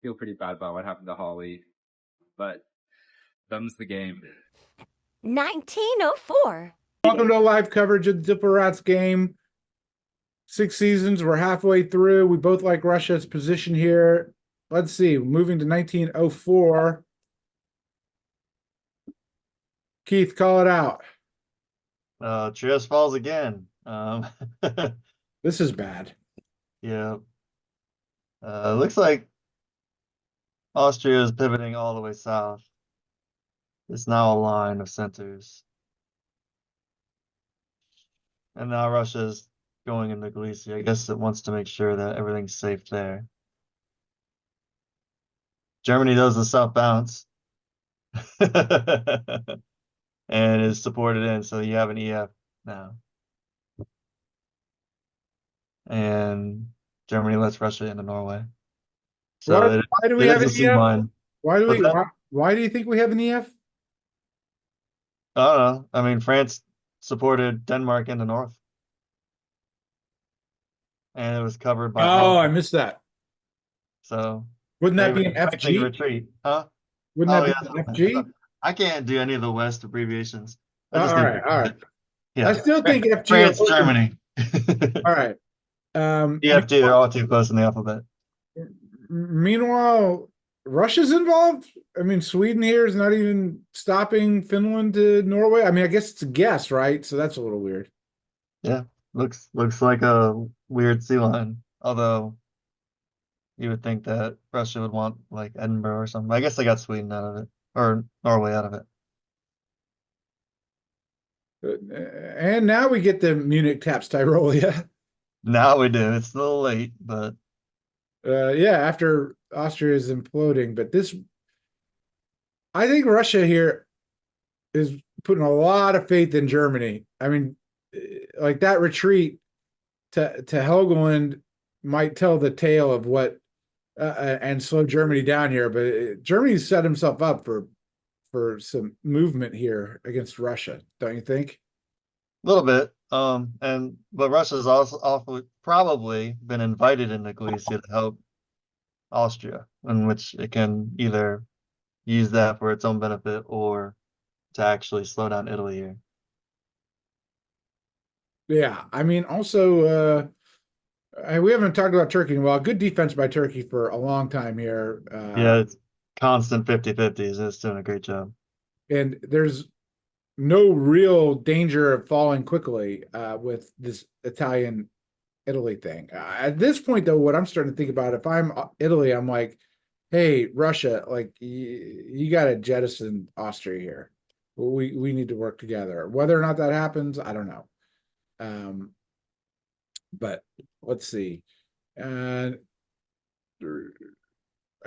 Feel pretty bad about what happened to Holly, but them's the game. 1904. Welcome to live coverage of the Diplomacy game. 6 seasons, we're halfway through. We both like Russia's position here. Let's see, moving to 1904. Keith, call it out. Trieste falls again. This is bad. Yeah. Looks like Austria is pivoting all the way south. It's now a line of centers. And now Russia's going into Galicia. I guess it wants to make sure that everything's safe there. Germany does the south bounce. And is supported in, so you have an EF now. and Germany lets Russia into Norway. Why, So why do we it have is a an sea EF? line. Why do What's we? that? Why do you think we have an EF? I don't know. I mean, France supported Denmark in the north, and it was covered by Oh, I Holland. missed that. So Wouldn't they that were be an expecting a FG? retreat, huh? Wouldn't Oh that yeah, be an FG? I can't do any of the West abbreviations. I just All do right, all right. yeah. I still think FG. France, Germany. All right. EFG, they're all too close in the alphabet. Meanwhile, Russia's involved. I mean, Sweden here is not even stopping Finland to Norway. I mean, I guess it's a guess, right? So that's a little weird. Yeah, looks like a weird sea line. Although you would think that Russia would want like Edinburgh or something. I guess they got Sweden out of it or Norway out of it. And now we get the Munich taps Tyrolia. Now we do. It's a little late, but Yeah, after Austria is imploding, but this, I think Russia here is putting a lot of faith in Germany. I mean, like that retreat to Helgoland might tell the tale of what and slow Germany down here, but Germany's set himself up for some movement here against Russia, don't you think? a little bit. But Russia's also probably been invited into Galicia to help Austria, in which it can either use that for its own benefit or to actually slow down Italy here. Yeah, I mean, also, we haven't talked about Turkey in a while. Good defense by Turkey for a long time here. Yeah, it's constant 50-50s, and it's doing a great job. And there's no real danger of falling quickly with this Italian Italy thing. At this point, though, what I'm starting to think about, if I'm Italy, I'm like, hey, Russia, like you got to jettison Austria here. We need to work together. Whether or not that happens, I don't know. But let's see. I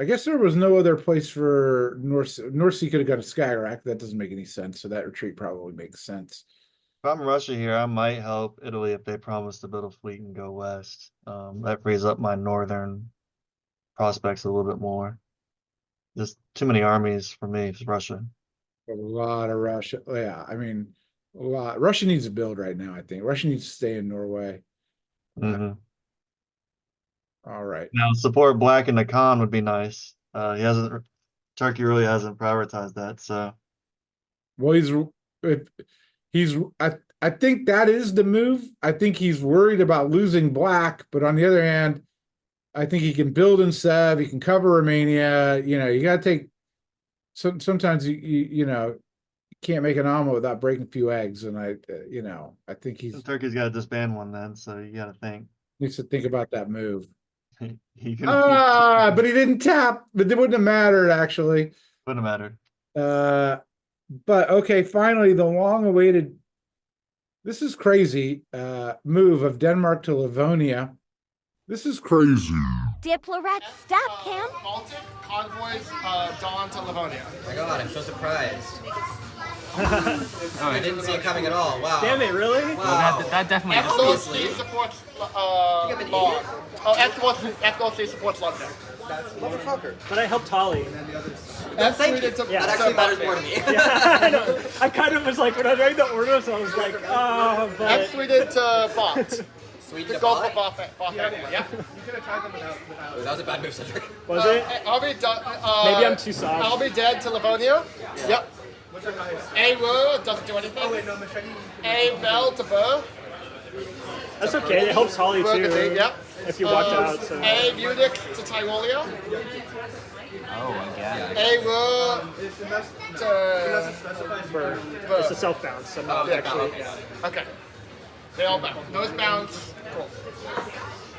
guess there was no other place for North Sea could have gone to Skagerrak. That doesn't make any sense. So that retreat probably makes sense. If I'm Russia here, I might help Italy if they promise to build a fleet and go west. That frees up my northern prospects a little bit more. Just too many armies for me, it's Russia. A lot of Russia. Yeah, I mean, a lot. Russia needs to build right now, I think. Russia needs to stay in Norway. Mm-hmm. All right. Now, support Black in the Khan would be nice. Turkey really hasn't prioritized that. So, well, I think that is the move. I think he's worried about losing Black, but on the other hand, I think he can build in Sev. He can cover Romania. You got to take. Sometimes you can't make an omelet without breaking a few eggs, and I think Turkey's got to disband one then. So you got to think. Needs to think about that move. But he didn't tap. But it wouldn't have mattered actually. Wouldn't have mattered. But okay, finally the long-awaited. This is crazy move of Denmark to Livonia. This is crazy. Diplomat staff camp. Baltic convoys dawn to Livonia. Oh my god, I'm so surprised. I didn't see it coming at all. Wow. Damn it, really? Wow. Well, that definitely Obviously supports Log. FLC supports London. Motherfucker. But I helped Holly. Thank you. Yeah. That actually matters more to me. Yeah, I know. I kind of was like, when I was writing the orders, I was like, oh, but... F Sweden to Bot. Sweden To to go Bot? for Bot. Yeah. You could have tried them without. Oh, that was a bad move, Cedric. Was it? I'll be Maybe I'm too soft. I'll be dead to Livonia. Yeah. Yep. What's your highest? A Wu doesn't do anything. Oh wait, no, Machete. A Bell to Burr. That's okay. It helps Holly, too. Burgundy, yep. If you walked out, so... A Munich to Tyrolia. Oh, again. A Wu to Burr. Burr. It's a self-bounce, so not Yeah, actually... okay. Okay. They all bounce. Those bounce. Cool.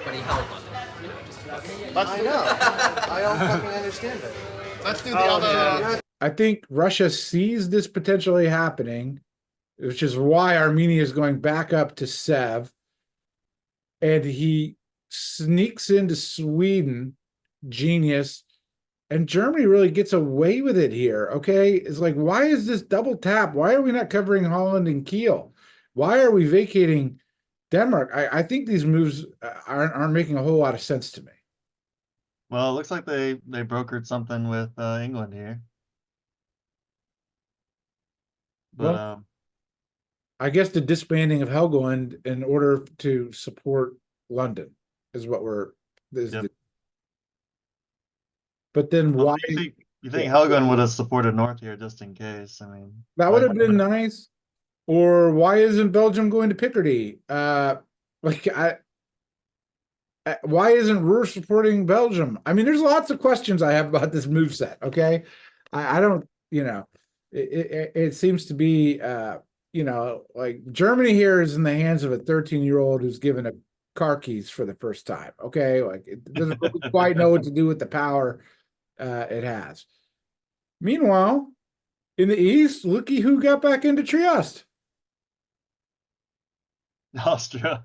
But he held one. Let's do I don't fucking understand it. Let's do the other. I think Russia sees this potentially happening, which is why Armenia is going back up to Sev, and he sneaks into Sweden, genius, and Germany really gets away with it here, okay? It's like, why is this double tap? Why are we not covering Holland and Kiel? Why are we vacating Denmark. I think these moves aren't making a whole lot of sense to me. Well, it looks like they brokered something with England here. But Well, I guess the disbanding of Helgoland in order to support London is what yep. But then Well, why? you think Helgoland would have supported North here just in case? I mean, That would have been nice. Or why isn't Belgium going to Picardy? Like why isn't Ruhr supporting Belgium? I mean, there's lots of questions I have about this move set. Okay, I don't, it seems to be, like Germany here is in the hands of a 13-year-old who's given a car keys for the first time. Okay, like it doesn't really quite know what to do with the power it has. Meanwhile, in the East, looky who got back into Trieste. Austria.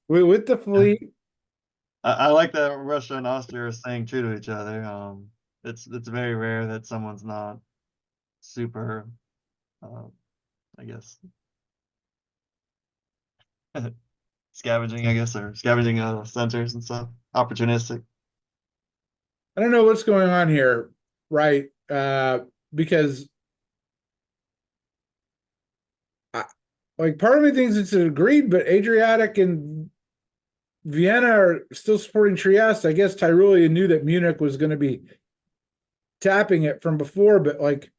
With the fleet. I like that Russia and Austria are staying true to each other. It's very rare that someone's not super, I guess, scavenging, I guess, or scavenging centers and stuff. Opportunistic. I don't know what's going on here, right? Because like part of me thinks it's agreed, but Adriatic and Vienna are still supporting Trieste. I guess Tyrolia knew that Munich was going to be tapping it from before, but like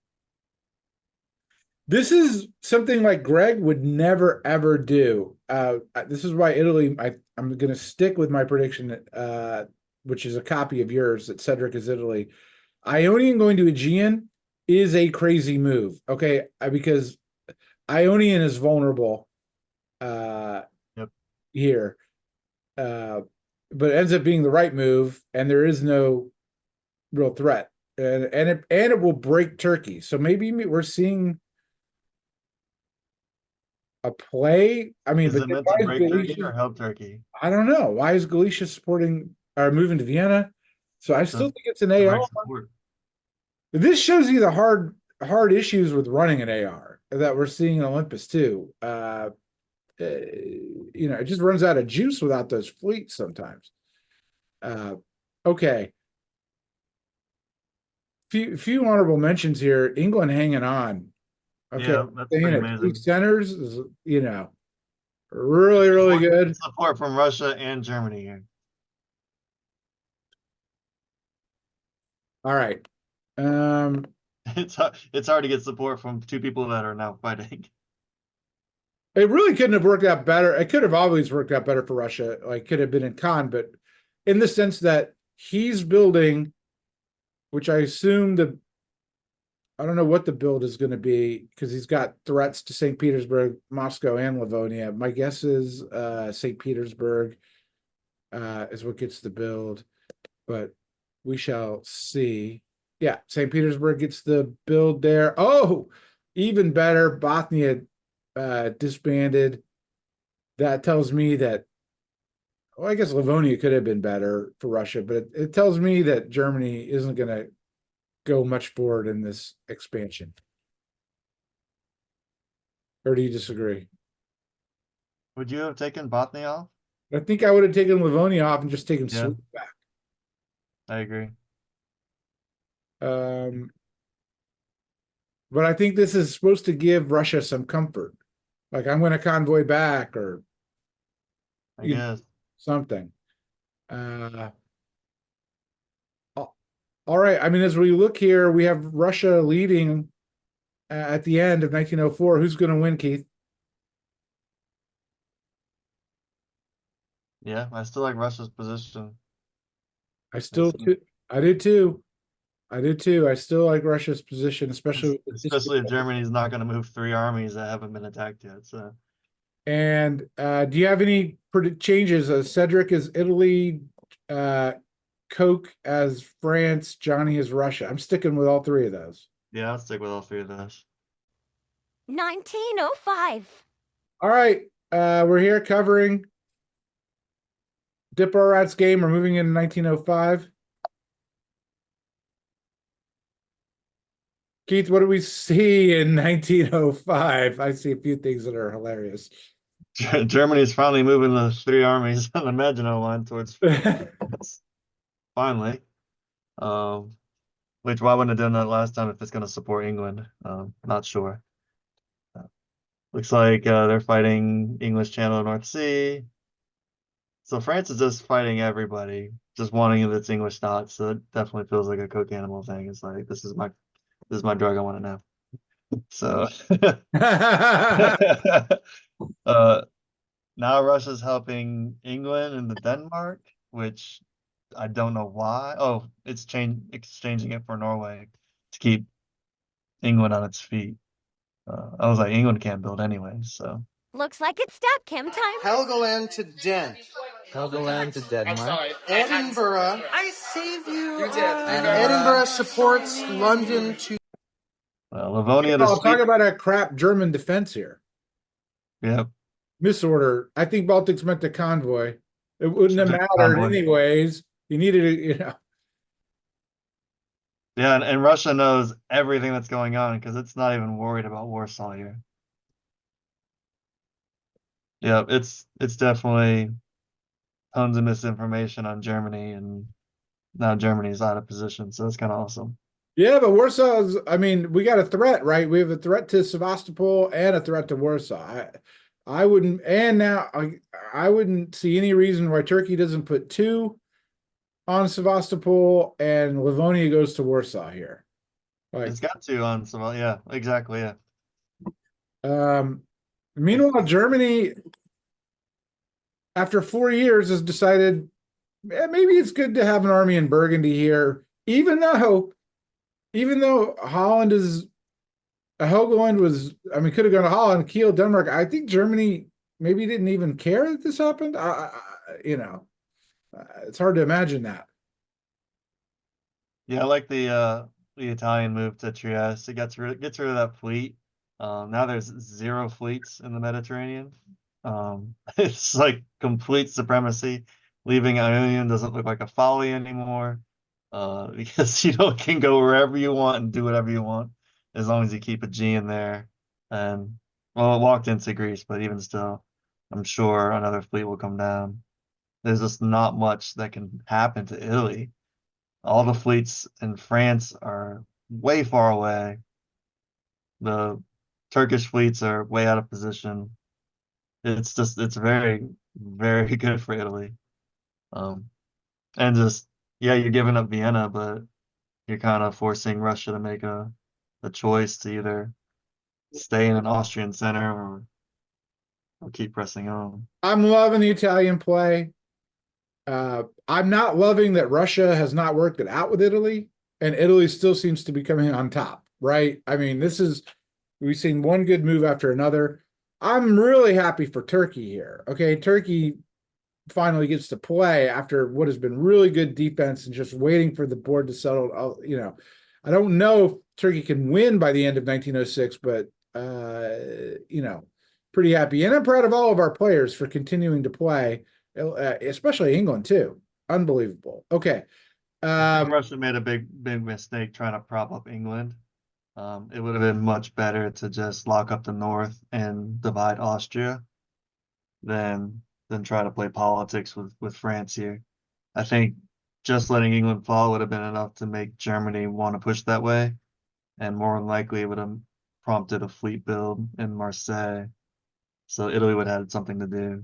this is something like Greg would never ever do. This is why Italy. I'm going to stick with my prediction, which is a copy of yours that Cedric is Italy. Ionian going to Aegean is a crazy move. Okay, because Ionian is vulnerable here. But it ends up being the right move, and there is no real threat. And it will break Turkey. So maybe we're seeing a play. I mean, Is but it then meant why to is break Turkey Galicia? or help Turkey? I don't know. Why is Galicia supporting or moving to Vienna? So I still think it's an AR. This shows you the hard issues with running an AR that we're seeing in Olympus too. It just runs out of juice without those fleets sometimes. Okay. Few honorable mentions here. England hanging on. Okay. Yeah, that's pretty amazing. 2 centers is, really, really good. Support from Russia and Germany here. All right. It's hard to get support from two people that are now fighting. It really couldn't have worked out better. It could have always worked out better for Russia. Like could have been in Khan, but in the sense that he's building, which I assume I don't know what the build is going to be because he's got threats to St. Petersburg, Moscow, and Livonia. My guess is St. Petersburg is what gets the build, but we shall see. Yeah, St. Petersburg gets the build there. Oh, even better. Bothnia disbanded. That tells me that, well, I guess Livonia could have been better for Russia, but it tells me that Germany isn't going to go much forward in this expansion. Or do you disagree? Would you have taken Botany off? I think I would have taken Livonia off and just taken Sweden back. I agree. But I think this is supposed to give Russia some comfort. Like I'm going to convoy back or I guess something. All right. I mean, as we look here, we have Russia leading at the end of 1904. Who's going to win, Keith? Yeah, I still like Russia's position. I do too. I do too. I still like Russia's position, especially if Germany's not going to move 3 armies that haven't been attacked yet. So, and do you have any changes? Cedric is Italy, Coke as France, Johnny is Russia. I'm sticking with all 3 of those. Yeah, I'll stick with all 3 of those. 1905. All right, we're here covering Diplorat's game. We're moving into 1905. Keith, what do we see in 1905? I see a few things that are hilarious. Germany's finally moving the 3 armies on the Maginot Line towards France. Finally. Which why wouldn't have done that last time if it's going to support England? Not sure. Looks like they're fighting English Channel, North Sea. So France is just fighting everybody, just wanting its English thoughts. So it definitely feels like a cook animal thing. It's like this is my drug. I want to know. So now Russia's helping England and the Denmark, which I don't know why. Oh, it's exchanging it for Norway to keep England on its feet. I was like, England can't build anyway, so. Looks like it's stab cam time. Helgoland to Den. Helgoland to Denmark. Edinburgh. I saved you. You did. Edinburgh supports London to. Livonia to I'll talk Sweden. about a crap German defense here. Yep. Misorder. I think Baltics meant the convoy. It wouldn't have mattered Convoy. anyways. You needed it, Yeah, and Russia knows everything that's going on because it's not even worried about Warsaw here. Yeah, it's definitely tons of misinformation on Germany, and now Germany's out of position, so it's kind of awesome. Yeah, but Warsaw's, I mean, we got a threat, right? We have a threat to Sevastopol and a threat to Warsaw. I wouldn't, and now I wouldn't see any reason why Turkey doesn't put 2 on Sevastopol and Livonia goes to Warsaw here. Like, It's got to on some, yeah, exactly, yeah. Meanwhile, Germany, after 4 years, has decided maybe it's good to have an army in Burgundy here, even though Holland is Helgoland was, I mean, could have gone to Holland, Kiel, Denmark. I think Germany maybe didn't even care that this happened. It's hard to imagine that. Yeah, I like the Italian move to Trieste. It gets rid of that fleet. Now there's 0 fleets in the Mediterranean. It's like complete supremacy. Leaving Ionian doesn't look like a folly anymore. Because you can go wherever you want and do whatever you want as long as you keep a G in there. And well, it walked into Greece, but even still, I'm sure another fleet will come down. There's just not much that can happen to Italy. All the fleets in France are way far away. The Turkish fleets are way out of position. It's very, very good for Italy. And just, yeah, you're giving up Vienna, but you're kind of forcing Russia to make a choice to either stay in an Austrian center or keep pressing on. I'm loving the Italian play. I'm not loving that Russia has not worked it out with Italy, and Italy still seems to be coming on top, right? I mean, we've seen one good move after another. I'm really happy for Turkey here. Okay, Turkey finally gets to play after what has been really good defense and just waiting for the board to settle. I don't know if Turkey can win by the end of 1906, but pretty happy. And I'm proud of all of our players for continuing to play, especially England too. Unbelievable. Okay. I think Russia made a big mistake trying to prop up England. It would have been much better to just lock up the north and divide Austria than try to play politics with France here. I think just letting England fall would have been enough to make Germany want to push that way, and more than likely it would have prompted a fleet build in Marseille. So Italy would have had something to do.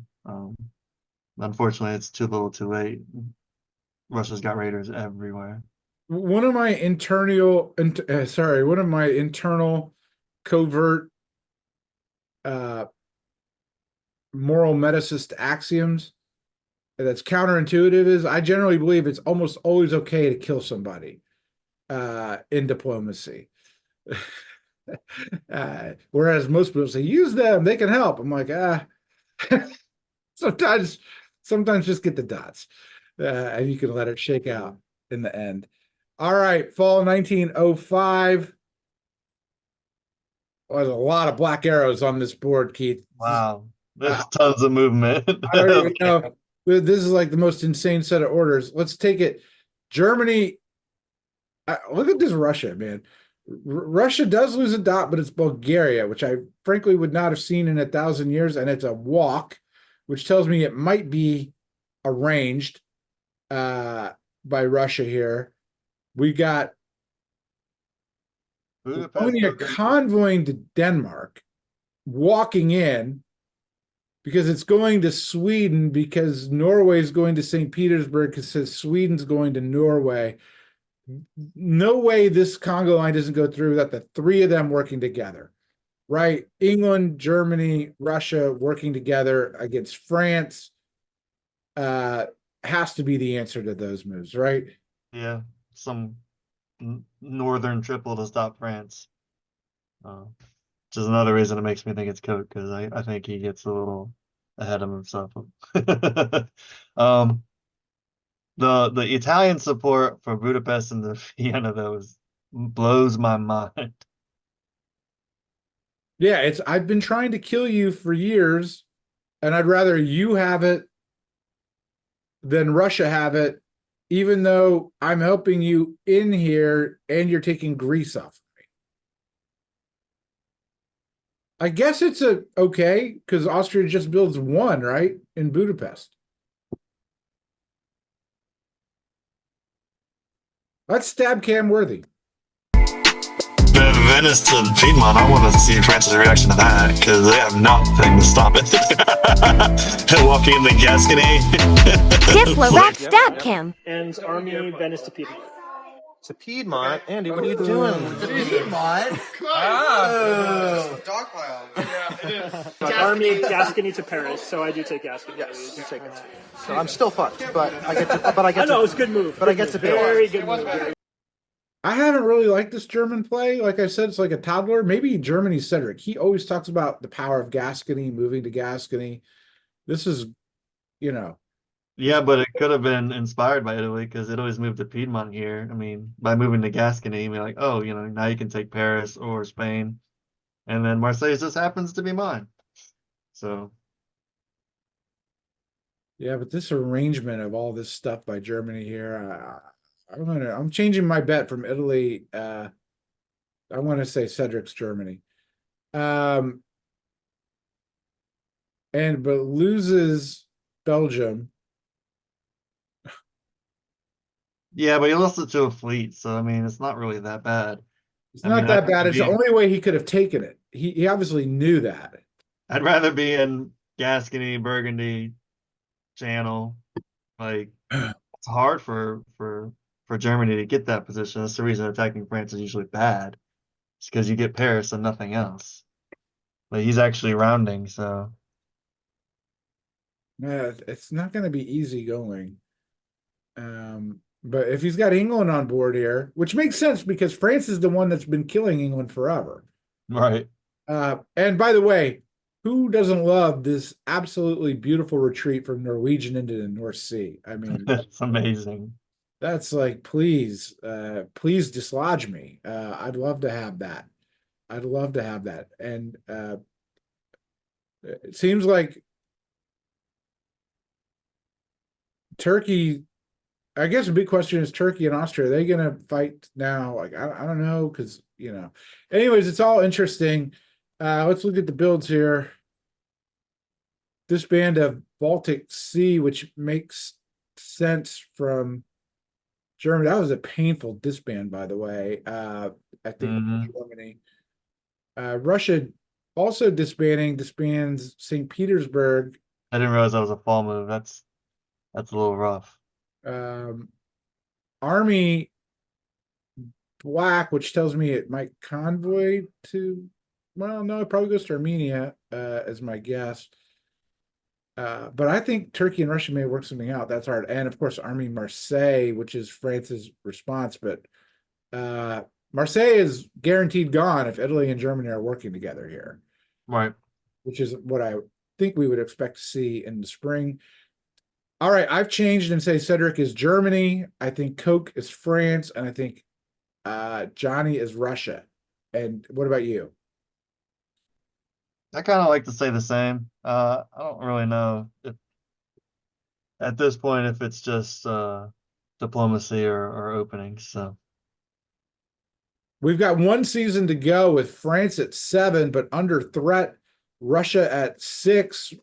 Unfortunately, it's too little too late. Russia's got raiders everywhere. One of my internal covert moral meticist axioms that's counterintuitive is I generally believe it's almost always okay to kill somebody in diplomacy. Whereas most people say, use them, they can help. I'm like, sometimes just get the dots and you can let it shake out in the end. All right, fall 1905. Well, there's a lot of black arrows on this board, Keith. Wow. There's tons of movement. I don't even know. This is like the most insane set of orders. Let's take it. Germany. Look at this Russia, man. Russia does lose a dot, but it's Bulgaria, which I frankly would not have seen in 1,000 years, and it's a walk, which tells me it might be arranged by Russia here. We got Budapest Estonia doesn't. convoying to Denmark, walking in because it's going to Sweden because Norway's going to St. Petersburg because Sweden's going to Norway. No way this Congo line doesn't go through without the three of them working together, right? England, Germany, Russia working together against France has to be the answer to those moves, right? Yeah, some northern triple to stop France. Which is another reason it makes me think it's Coke, because I think he gets a little ahead of himself. The Italian support for Budapest and the Vienna though blows my mind. Yeah, I've been trying to kill you for years, and I'd rather you have it than Russia have it, even though I'm helping you in here and you're taking Greece off of me. I guess it's okay because Austria just builds one, right, in Budapest. That's stab cam worthy. Venice to Piedmont, I want to see France's reaction to that, because they have nothing to stop it. Walking in the Gascony. Diplomat stab cam. And Army Venice to Piedmont. To Piedmont? Andy, what are you doing? To Piedmont? Oh. Dogpile. Army Gascony to Paris, so I do take Gascony. Yes, you take it. So I'm still fucked, but I get to. I know, it's a good move. But I get to build. Very good move. I haven't really liked this German play. Like I said, it's like a toddler. Maybe Germany's Cedric. He always talks about the power of Gascony, moving to Gascony. This is, Yeah, but it could have been inspired by Italy, because Italy's moved to Piedmont here. I mean, by moving to Gascony, you're like, oh, now you can take Paris or Spain, and then Marseille just happens to be mine. So yeah, but this arrangement of all this stuff by Germany here, I'm changing my bet from Italy. I want to say Cedric's Germany. But loses Belgium. yeah, but he lost it to a fleet, so I mean, it's not really that bad. It's not that bad. It's the only way he could have taken it. He obviously knew that. I'd rather be in Gascony, Burgundy, Channel. Like, it's hard for Germany to get that position. That's the reason attacking France is usually bad. It's because you get Paris and nothing else. But he's actually rounding, so Yeah, it's not going to be easy going. But if he's got England on board here, which makes sense because France is the one that's been killing England forever. right. And by the way, who doesn't love this absolutely beautiful retreat from Norwegian into the North Sea? I mean, That's amazing. that's like, please dislodge me. I'd love to have that. I'd love to have that. And it seems like Turkey, I guess a big question is Turkey and Austria, are they going to fight now? Like, I don't know, because, anyways, it's all interesting. Let's look at the builds here. This band of Baltic Sea, which makes sense from Germany. That was a painful disband, by the way. I think Germany. Russia also disbands St. Petersburg. I didn't realize that was a fall move. That's a little rough. Army Black, which tells me it might convoy to, well, no, it probably goes to Armenia, as my guess. But I think Turkey and Russia may work something out. That's hard. And of course, Army Marseille, which is France's response. But Marseille is guaranteed gone if Italy and Germany are working together here. Right. Which is what I think we would expect to see in the spring. All right, I've changed and say Cedric is Germany. I think Coke is France, and I think Johnny is Russia. And what about you? I kind of like to say the same. I don't really know if at this point if it's just diplomacy or openings. So We've got one season to go with France at 7, but under threat. Russia at 6,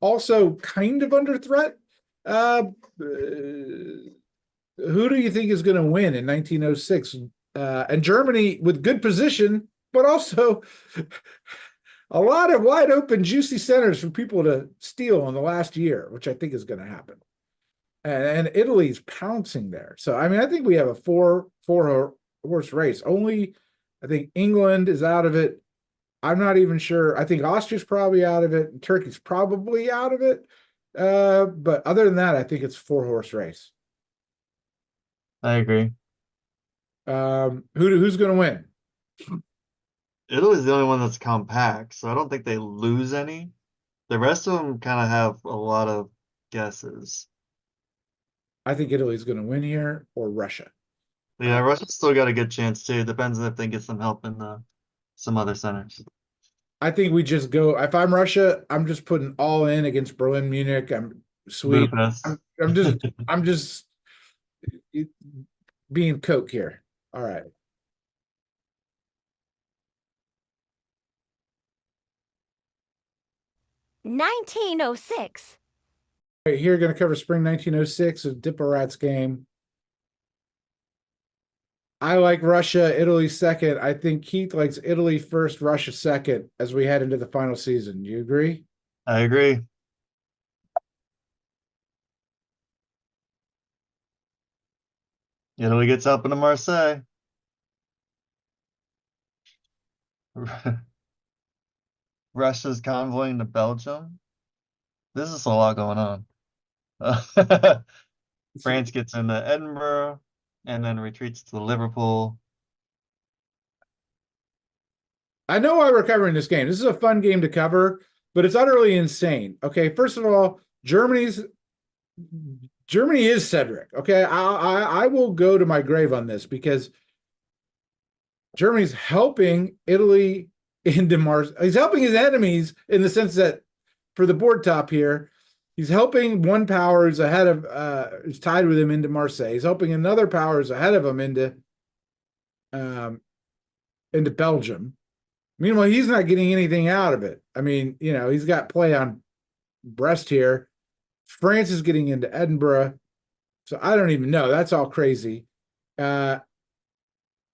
also kind of under threat. Who do you think is going to win in 1906? And Germany with good position, but also a lot of wide open, juicy centers for people to steal in the last year, which I think is going to happen. And Italy's pouncing there. So, I mean, I think we have a four horse race. Only, I think England is out of it. I'm not even sure. I think Austria's probably out of it. And Turkey's probably out of it. But other than that, I think it's 4-horse race. I agree. Who's going to win? Italy's the only one that's compact, so I don't think they lose any. The rest of them kind of have a lot of guesses. I think Italy's going to win here, or Russia. Yeah, Russia's still got a good chance too. Depends if they get some help in some other centers. I think we just go. If I'm Russia, I'm just putting all in against Berlin, Munich. I'm sweet. I'm just being Coke here. All right. (1906) Right here, going to cover spring 1906 of Diplorat's game. I like Russia, Italy second. I think Keith likes Italy first, Russia second as we head into the final season. You agree? I agree. Italy gets up into Marseille. Russia's convoying to Belgium. This is a lot going on. France gets into Edinburgh and then retreats to Liverpool. I know why we're covering this game. This is a fun game to cover, but it's utterly insane. Okay, first of all, Germany is Cedric. Okay, I will go to my grave on this because Germany's helping Italy into Mars. He's helping his enemies in the sense that for the board top here, he's helping one power who's ahead of who's tied with him into Marseille. He's helping another power who's ahead of him into Belgium. Meanwhile, he's not getting anything out of it. I mean, you know, he's got play on Brest here. France is getting into Edinburgh. So I don't even know. That's all crazy.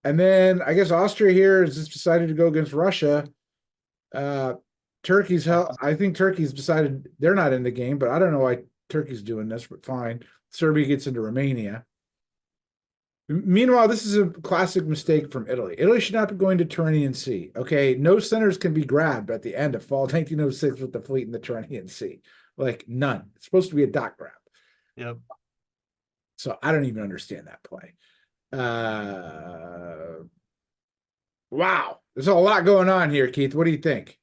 And then I guess Austria here has just decided to go against Russia. Turkey's I think Turkey's decided they're not in the game, but I don't know why Turkey's doing this, but fine. Serbia gets into Romania. Meanwhile, this is a classic mistake from Italy. Italy should not be going to Tyrrhenian Sea. Okay, no centers can be grabbed at the end of fall 1906 with the fleet in the Tyrrhenian Sea. Like none. It's supposed to be a dot grab. Yep. So I don't even understand that play. Wow, there's a lot going on here, Keith. What do you think?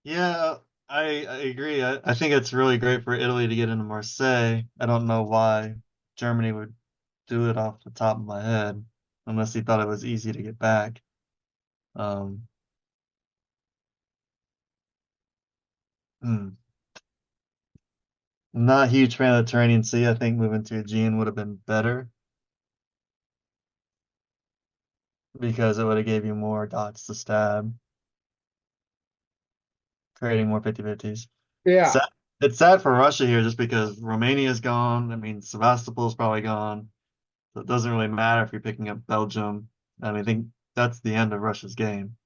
Yeah, I agree. I think it's really great for Italy to get into Marseille. I don't know why Germany would do it off the top of my head, unless he thought it was easy to get back. Not a huge fan of the Tyrrhenian Sea. I think moving to Aegean would have been better because it would have gave you more dots to stab, creating more 50-50s. Yeah. It's sad for Russia here just because Romania's gone. I mean, Sevastopol's probably gone. So it doesn't really matter if you're picking up Belgium. I mean, I think that's the end of Russia's game.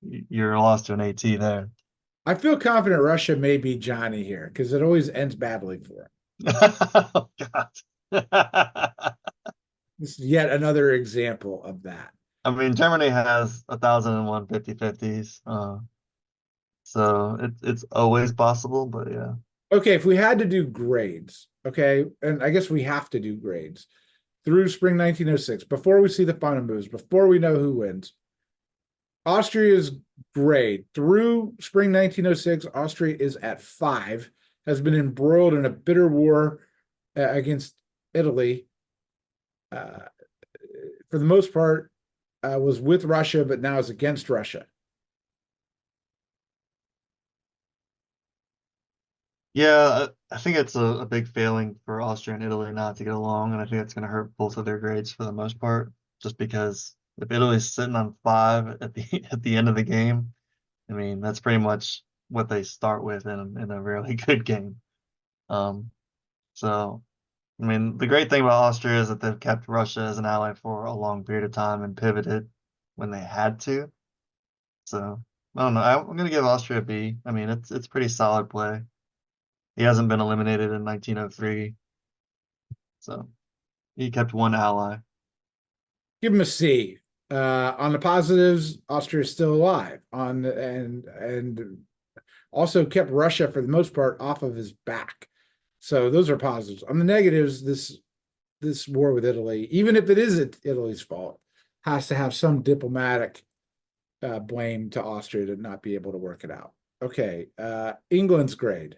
You're lost to an AT there. I feel confident Russia may be Johnny here because it always ends badly for him. Oh, God. This is yet another example of that. I mean, Germany has 1,001 50-50s. So it's always possible, but yeah. Okay, if we had to do grades, okay, and I guess we have to do grades through spring 1906, before we see the final moves, before we know who wins. Austria's grade through spring 1906, Austria is at 5, has been embroiled in a bitter war against Italy. For the most part, was with Russia, but now is against Russia. Yeah, I think it's a big failing for Austria and Italy not to get along, and I think it's going to hurt both of their grades for the most part. just because if Italy's sitting on 5 at the at the end of the game, I mean that's pretty much what they start with in a really good game. So I mean the great thing about Austria is that they've kept Russia as an ally for a long period of time and pivoted when they had to. So I don't know. I'm gonna give Austria a B. I mean it's pretty solid play. He hasn't been eliminated in 1903, so he kept one ally. Give him a C. On the positives, Austria is still alive. And also kept Russia for the most part off of his back. So those are positives. On the negatives, this war with Italy, even if it is Italy's fault, has to have some diplomatic blame to Austria to not be able to work it out. Okay, England's grade.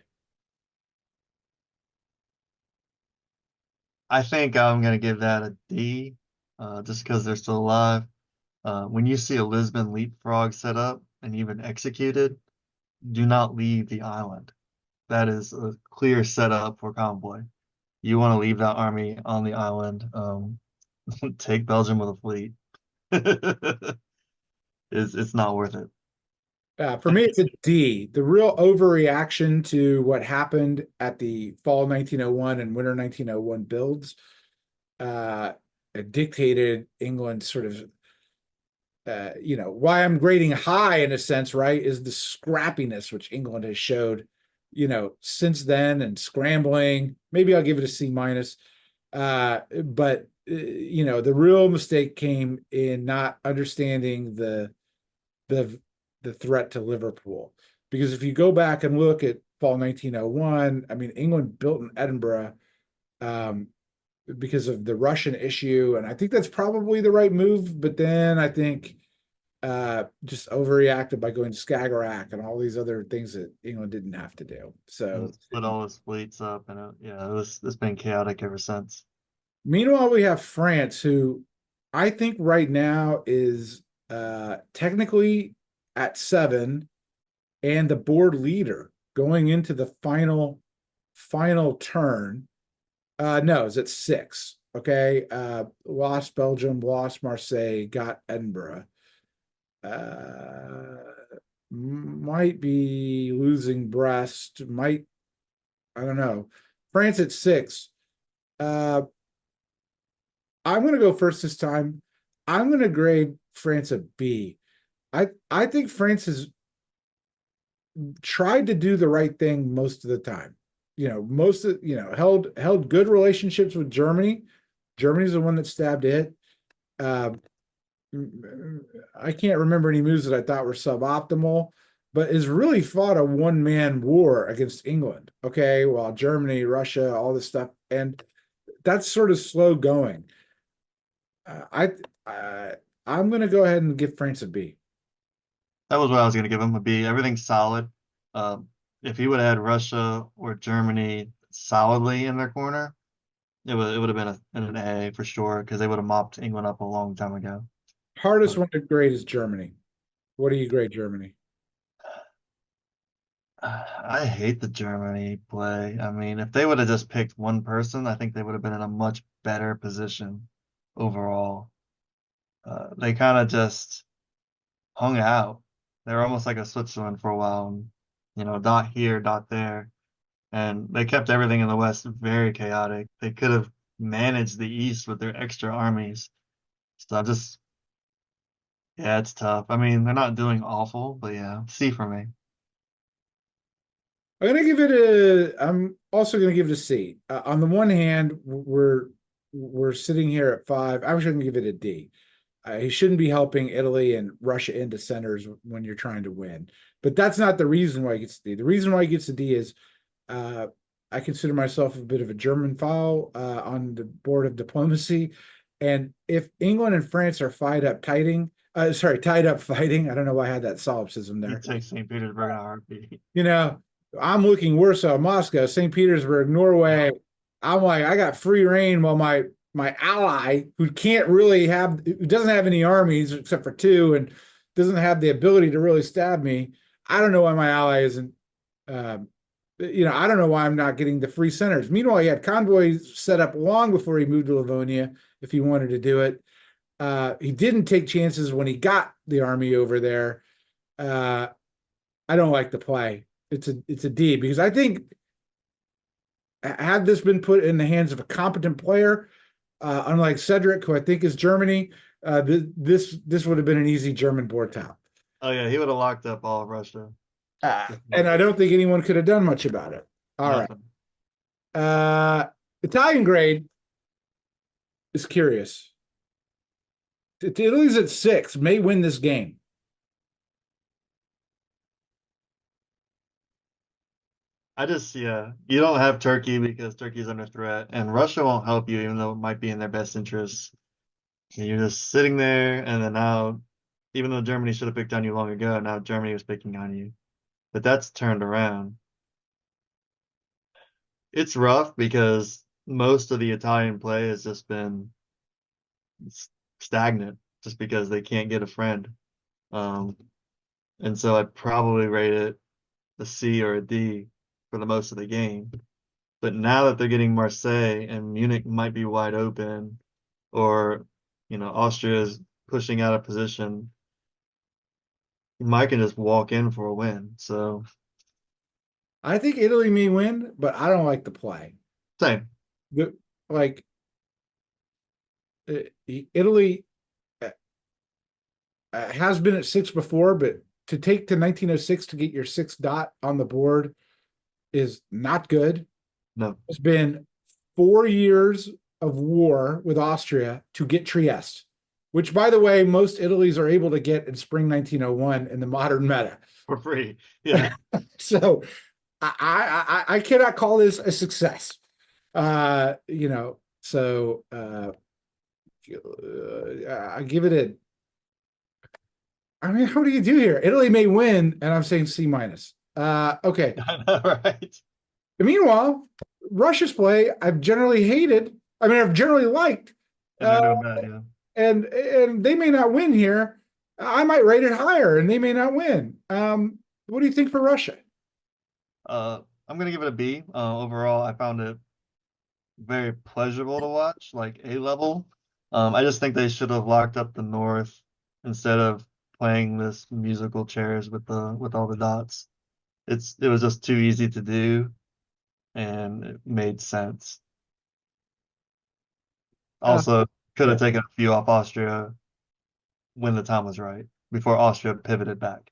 I think I'm gonna give that a D, just because they're still alive. When you see a Lisbon leapfrog set up and even executed, do not leave the island. That is a clear setup for convoy. You want to leave that army on the island. Take Belgium with a fleet. It's not worth it. For me, it's a D. The real overreaction to what happened at the fall 1901 and winter 1901 builds dictated England's sort of, why I'm grading high in a sense, right, is the scrappiness which England has showed, since then and scrambling. Maybe I'll give it a C minus. But, the real mistake came in not understanding the threat to Liverpool. Because if you go back and look at fall 1901, I mean, England built in Edinburgh because of the Russian issue. And I think that's probably the right move. But then I think just overreacted by going to Skagerrak and all these other things that England didn't have to do. So split all his fleets up, and it's been chaotic ever since. Meanwhile, we have France, who I think right now is technically at 7 and the board leader going into the final turn. No, it's at 6. Okay. Lost Belgium, lost Marseille, got Edinburgh. Might be losing Brest, I don't know. France at 6. I'm going to go first this time. I'm going to grade France a B. I think France has tried to do the right thing most of the time. Held good relationships with Germany. Germany's the one that stabbed it. I can't remember any moves that I thought were suboptimal, but has really fought a one-man war against England. Okay, while Germany, Russia, all this stuff, and that's sort of slow going. I'm going to go ahead and give France a B. That was what I was going to give him, a B. Everything's solid. If he would have had Russia or Germany solidly in their corner, it would have been an A for sure, because they would have mopped England up a long time ago. Hardest one to grade is Germany. What do you grade Germany? I hate the Germany play. I mean, if they would have just picked one person, I think they would have been in a much better position overall. They kind of just hung out. They were almost like a Switzerland for a while, dot here, dot there. And they kept everything in the West very chaotic. They could have managed the East with their extra armies. So it's tough. I mean, they're not doing awful, but yeah, C for me. I'm also going to give it a C. On the one hand, we're sitting here at 5. I'm actually going to give it a D. He shouldn't be helping Italy and Russia into centers when you're trying to win. But that's not the reason why he gets a D. The reason why he gets a D is I consider myself a bit of a German-phile on the board of diplomacy. And if England and France are tied up fighting, I don't know why I had that solipsism there. You take St. Petersburg in a heartbeat. I'm looking Warsaw, Moscow, St. Petersburg, Norway. I'm like, I got free reign while my ally, who doesn't have any armies except for 2 and doesn't have the ability to really stab me. I don't know why my ally isn't, I don't know why I'm not getting the free centers. Meanwhile, he had convoys set up long before he moved to Livonia if he wanted to do it. He didn't take chances when he got the army over there. I don't like the play. It's a D because I think had this been put in the hands of a competent player, unlike Cedric, who I think is Germany, this would have been an easy German board top. Oh yeah, he would have locked up all of Russia. And I don't think anyone could have done much about it. All right. Italian grade is curious. Italy's at 6, may win this game. You don't have Turkey because Turkey's under threat, and Russia won't help you, even though it might be in their best interest. And you're just sitting there, and then now, even though Germany should have picked on you long ago, now Germany was picking on you. But that's turned around. It's rough because most of the Italian play has just been stagnant, just because they can't get a friend. And so I'd probably rate it a C or a D for the most of the game. But now that they're getting Marseille and Munich might be wide open, or Austria is pushing out of position, Mike can just walk in for a win. So I think Italy may win, but I don't like the play. Same. Italy has been at 6 before, but to take to 1906 to get your 6th dot on the board is not good. No. It's been 4 years of war with Austria to get Trieste, which, by the way, most Italies are able to get in spring 1901 in the modern meta. For free. Yeah. So I cannot call this a success. I give it how do you do here? Italy may win, and I'm saying C minus. Okay. I know, right? Meanwhile, Russia's play, I've generally hated. I've generally liked. And they may not win here. I might rate it higher, and they may not win. What do you think for Russia? I'm going to give it a B. Overall, I found it very pleasurable to watch, like A level. I just think they should have locked up the North instead of playing this musical chairs with all the dots. It was just too easy to do, and it made sense. Also, could have taken a few off Austria when the time was right, before Austria pivoted back.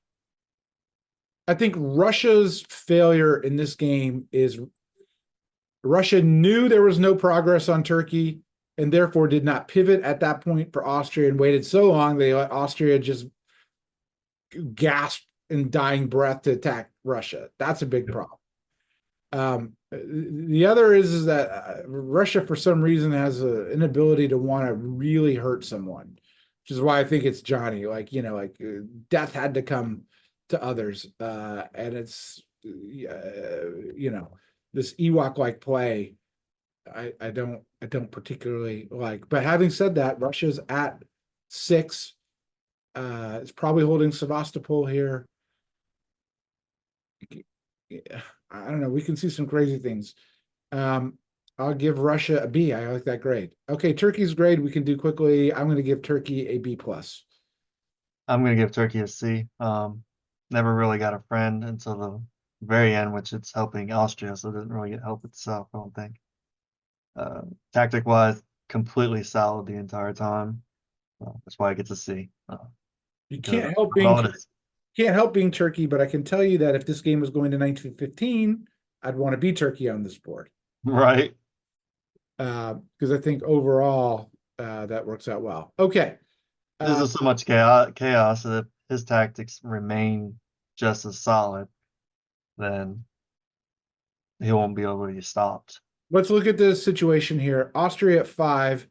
I think Russia's failure in this game is Russia knew there was no progress on Turkey and therefore did not pivot at that point for Austria and waited so long they let Austria just gasp in dying breath to attack Russia. That's a big problem. The other is that Russia, for some reason, has an inability to want to really hurt someone, which is why I think it's Johnny. Death had to come to others, and it's this Ewok-like play. I don't particularly like. But having said that, Russia's at 6. It's probably holding Sevastopol here. I don't know. We can see some crazy things. I'll give Russia a B. I like that grade. Okay, Turkey's grade we can do quickly. I'm going to give Turkey a B+. I'm going to give Turkey a C. Never really got a friend until the very end, which it's helping Austria, so it doesn't really get help itself, I don't think. Tactic-wise, completely solid the entire time. That's why it gets a C. You can't help being Turkey, but I can tell you that if this game was going to 1915, I'd want to be Turkey on this board. Right. Because I think overall that works out well. Okay. There's just so much chaos that if his tactics remain just as solid, then he won't be able to be stopped. Let's look at the situation here. Austria at 5,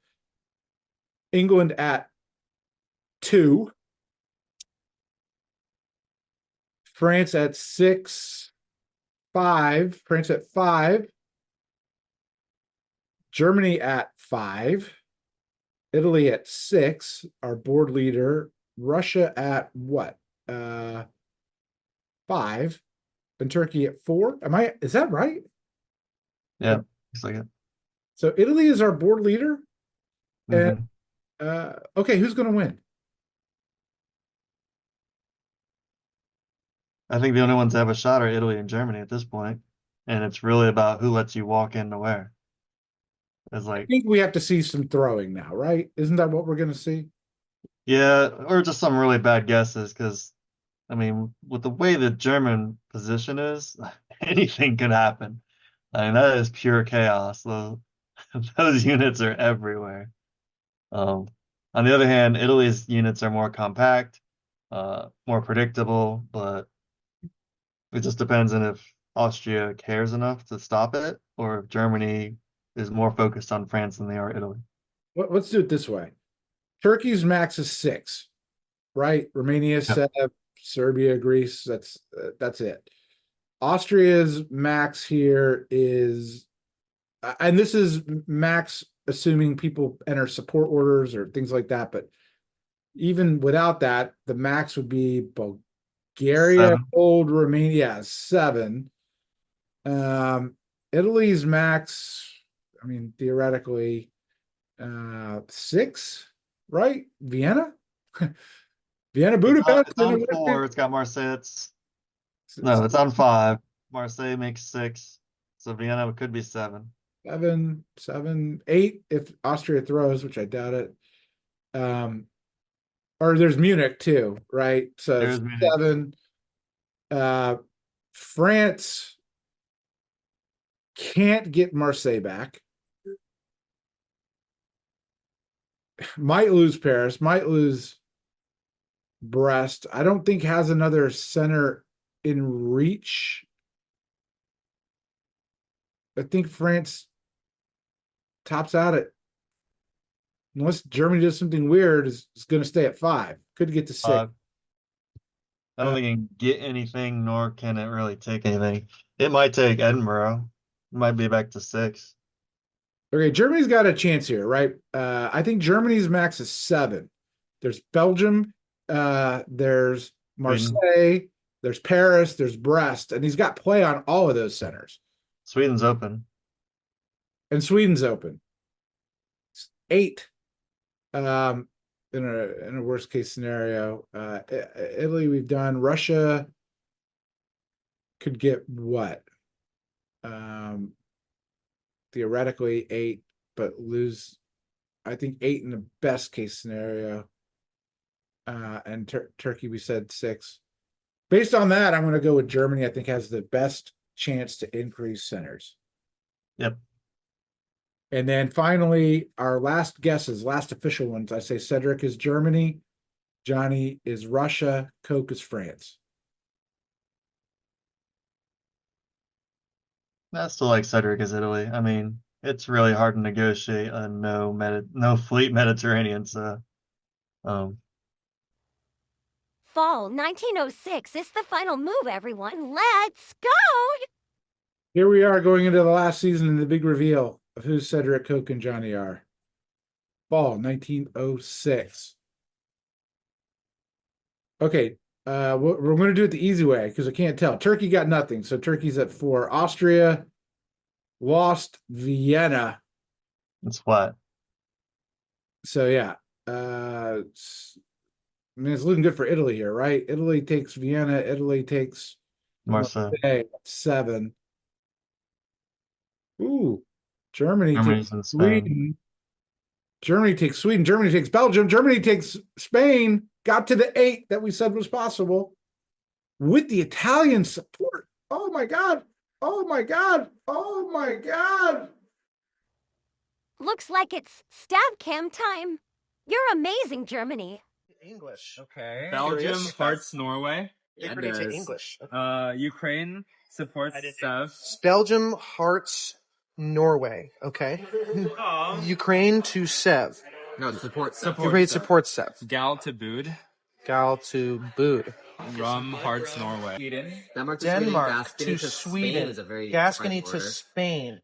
England at 2, France at 6, 5, France at 5, Germany at 5, Italy at 6, our board leader, Russia at what? 5, and Turkey at 4. Is that right? Yeah, looks like it. So Italy is our board leader, and Okay, who's going to win? I think the only ones that have a shot are Italy and Germany at this point, and it's really about who lets you walk into where. It's I like, think we have to see some throwing now, right? Isn't that what we're going to see? yeah, or just some really bad guesses, because I mean, with the way the German position is, anything could happen. I mean, that is pure chaos. Those units are everywhere. On the other hand, Italy's units are more compact, more predictable, but it just depends on if Austria cares enough to stop it, or if Germany is more focused on France than they are Italy. Let's do it this way. Turkey's max is 6, right? Romania, Serbia, Greece. That's it. Austria's max here is, and this is max assuming people enter support orders or things like that. But even without that, the max would be Bulgaria, 7. old Romania, 7. Italy's max, I mean, theoretically, 6, right? Vienna? Vienna, Budapest. It's on 4. It's got Marseille. It's on 5. Marseille makes 6. So Vienna could be 7. 7, 8 if Austria throws, which I doubt it. Or there's Munich too, right? So There's Munich. 7. France can't get Marseille back. Might lose Paris, might lose Brest. I don't think has another center in reach. I think France tops out at, unless Germany does something weird, is going to stay at 5. Could get to 6. I don't think it can get anything, nor can it really take anything. It might take Edinburgh. It might be back to 6. Okay, Germany's got a chance here, right? I think Germany's max is 7. There's Belgium, there's Marseille, there's Paris, there's Brest, and he's got play on all of those centers. Sweden's open. And Sweden's open. It's 8. In a worst case scenario. Italy we've done. Russia could get what? Theoretically 8, but lose, I think 8 in the best case scenario. And Turkey we said 6. Based on that, I'm going to go with Germany. I think has the best chance to increase centers. Yep. And then finally, our last guesses, last official ones. I say Cedric is Germany, Johnny is Russia, Coke is France. I still like Cedric as Italy. I mean, it's really hard to negotiate a no fleet Mediterranean. So, Fall 1906 is the final move, everyone. Let's go! Here we are going into the last season and the big reveal of who Cedric, Coke, and Johnny are. Fall 1906. Okay, we're going to do it the easy way because I can't tell. Turkey got nothing, so Turkey's at 4. Austria lost Vienna. It's flat. So yeah, I mean it's looking good for Italy here, right? Italy takes Vienna. Italy takes Marseille. 7. Ooh, Germany takes Sweden. Germany takes Sweden. Germany takes Belgium. Germany takes Spain. Got to the 8 that we said was possible with the Italian support. Oh my God. Oh my God. Oh my God. Looks like it's stab cam time. You're amazing, Germany. English. Okay. Belgium hearts Norway. Liberty to English. Ukraine supports Sev. Belgium hearts Norway. Okay. Ukraine to Sev. No, support. Ukraine supports Sev. Gal to Bud. Gal to Bud. Rum hearts Norway. Sweden. Denmark to Spain Sweden. is a very Gascony surprising to order. Spain.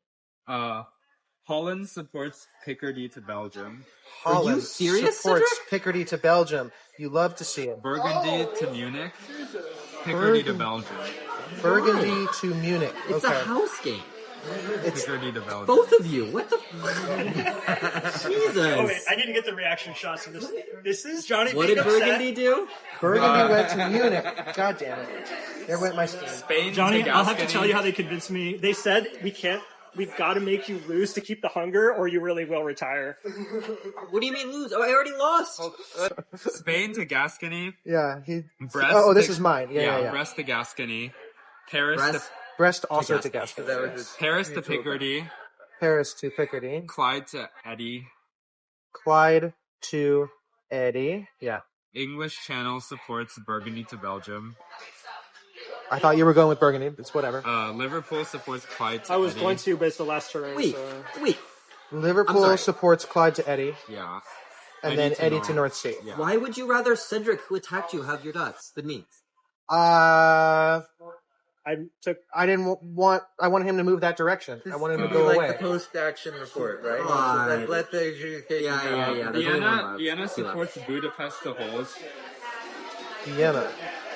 Holland supports Picardy to Belgium. Holland Are you serious, supports Cedric? Picardy to Belgium. You love to see it. Burgundy to Munich. Picardy to Belgium. Burgundy to Munich. It's a house game. Picardy to Belgium. Both of you. What the? Jesus. Oh wait, I need to get the reaction shots of this. This is Johnny. What did Burgundy do? Burgundy went to Munich. God damn it. There went my skin. Spain. Johnny, I'll have to tell you how they convinced me. They said we've got to make you lose to keep the hunger, or you really will retire. What do you mean lose? Oh, I already lost. Spain to Gascony. Yeah, Brest. Oh, this is mine. Yeah. Brest to Gascony. Paris Brest also to Gascony. Paris to Picardy. Paris to Picardy. Clyde to Eddy. Clyde to Eddy. Yeah. English Channel supports Burgundy to Belgium. I thought you were going with Burgundy. It's whatever. Liverpool supports Clyde to I was Eddy. going to, but it's the last turn. Wait. Liverpool supports Clyde to Eddy. Yeah. And then Eddy to North Sea. Yeah. Why would you rather Cedric, who attacked you, have your dots than me? I wanted him to move that direction. I wanted him to go away. The post-action report, right? Let the adjudication Yeah. Vienna supports Budapest to hold. Vienna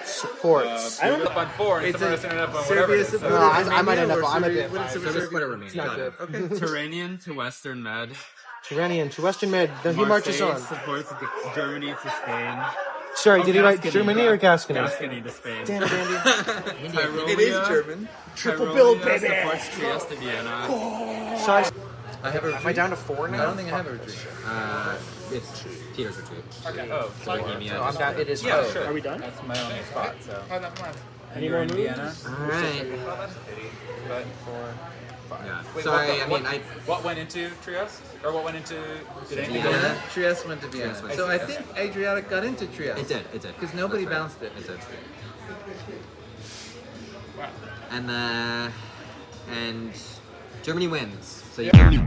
supports. I don't know. Up on 4. It's Serbia supports. No, I might end up. I'm at It's not good. Okay. Turanian to Western Med. Turanian to Western Med. Then he marches Marseille on. supports Germany to Spain. Sorry, did he write Germany or Gascony? Gascony to Spain. Damn it, Andy. Tyrolia, It is German. Triple build, baby. supports Trieste to Vienna. Sorry. Am I down to 4 now? I don't think I have a retreat. It's Peter's retreat. Okay. Oh, No, I'm down. It is. yeah, sure. Are we done? That's my only spot. So. Any more moves? Vienna? All right. But 4, 5. Yeah. Wait, Sorry, what went into Trieste? Or what went into? Did anything Vienna? go in? Trieste went to Vienna. Trieste. So I think Adriatic got into Trieste. It did. Because nobody That's right. bounced it. It did. Wow. And Germany wins. So you Germany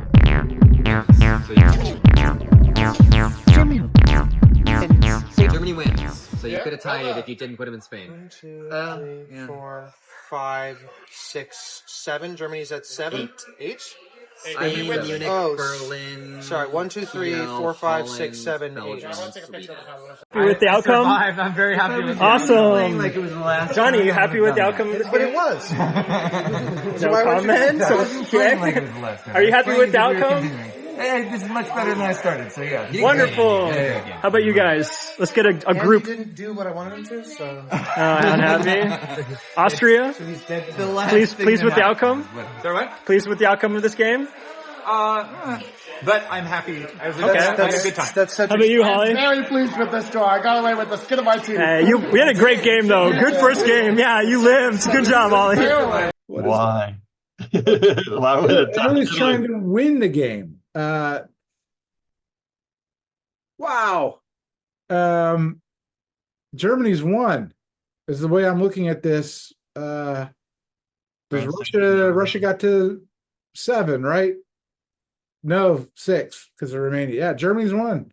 wins. So you could have tied it if you didn't put him in Spain. 1, 2, 3, 4, 5, 6, 7. Germany's at 7. 8. Spain, Munich, Berlin. Sorry, 1, 2, 3, 4, 5, 6, 7, 8. Happy with the outcome? I'm very happy with it. Awesome. Like it was the last Johnny, you happy with the outcome of this But game? it was. No comments? Okay. Are you happy with the outcome? Hey, this is much better than I started, so yeah. Wonderful. How about you guys? Let's get a group. Andy didn't do what I wanted him to, so. Unhappy. Austria? Pleased with the outcome? Sorry, what? Pleased with the outcome of this game? But I'm happy. I had a good time. How about you, Holly? I'm very pleased with this draw. I got away with the skin of my teeth. We had a great game, though. Good first game. Yeah, you lived. Good job, Holly. Why? Why would it? I was trying to win the game. Wow. Germany's won. Is the way I'm looking at this. Russia got to 7, right? No, 6 because of Romania. Yeah, Germany's won.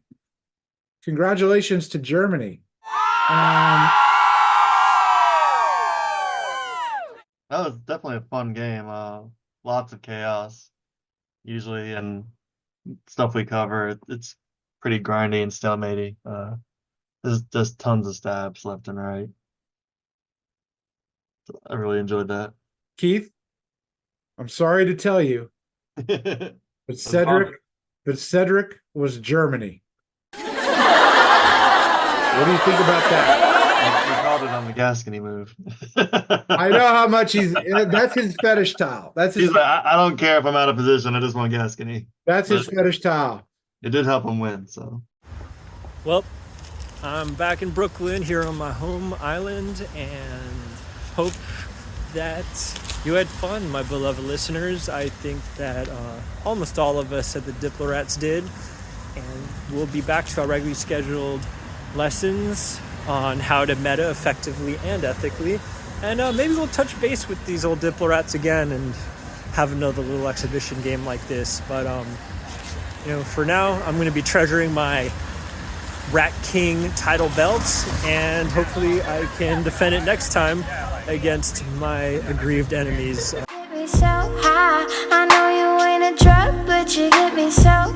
Congratulations to Germany. That was definitely a fun game. Lots of chaos, usually, and stuff we cover. It's pretty grindy and stalematy. There's just tons of stabs left and right. So I really enjoyed that. Keith, I'm sorry to tell you, but Cedric was Germany. What do you think about that? We called it on the Gascony move. I know how much that's his fetish tile. He's like, I don't care if I'm out of position. I just want Gascony. That's his fetish tile. It did help him win, so. Well, I'm back in Brooklyn here on my home island and hope that you had fun, my beloved listeners. I think that almost all of us at the Diplorats did. And we'll be back to our regularly scheduled lessons on how to meta effectively and ethically. And maybe we'll touch base with these old Diplorats again and have another little exhibition game like this. But, for now, I'm going to be treasuring my Rat King title belts, and hopefully I can defend it next time against my aggrieved enemies. So high, I know you ain't a drug, but you get me so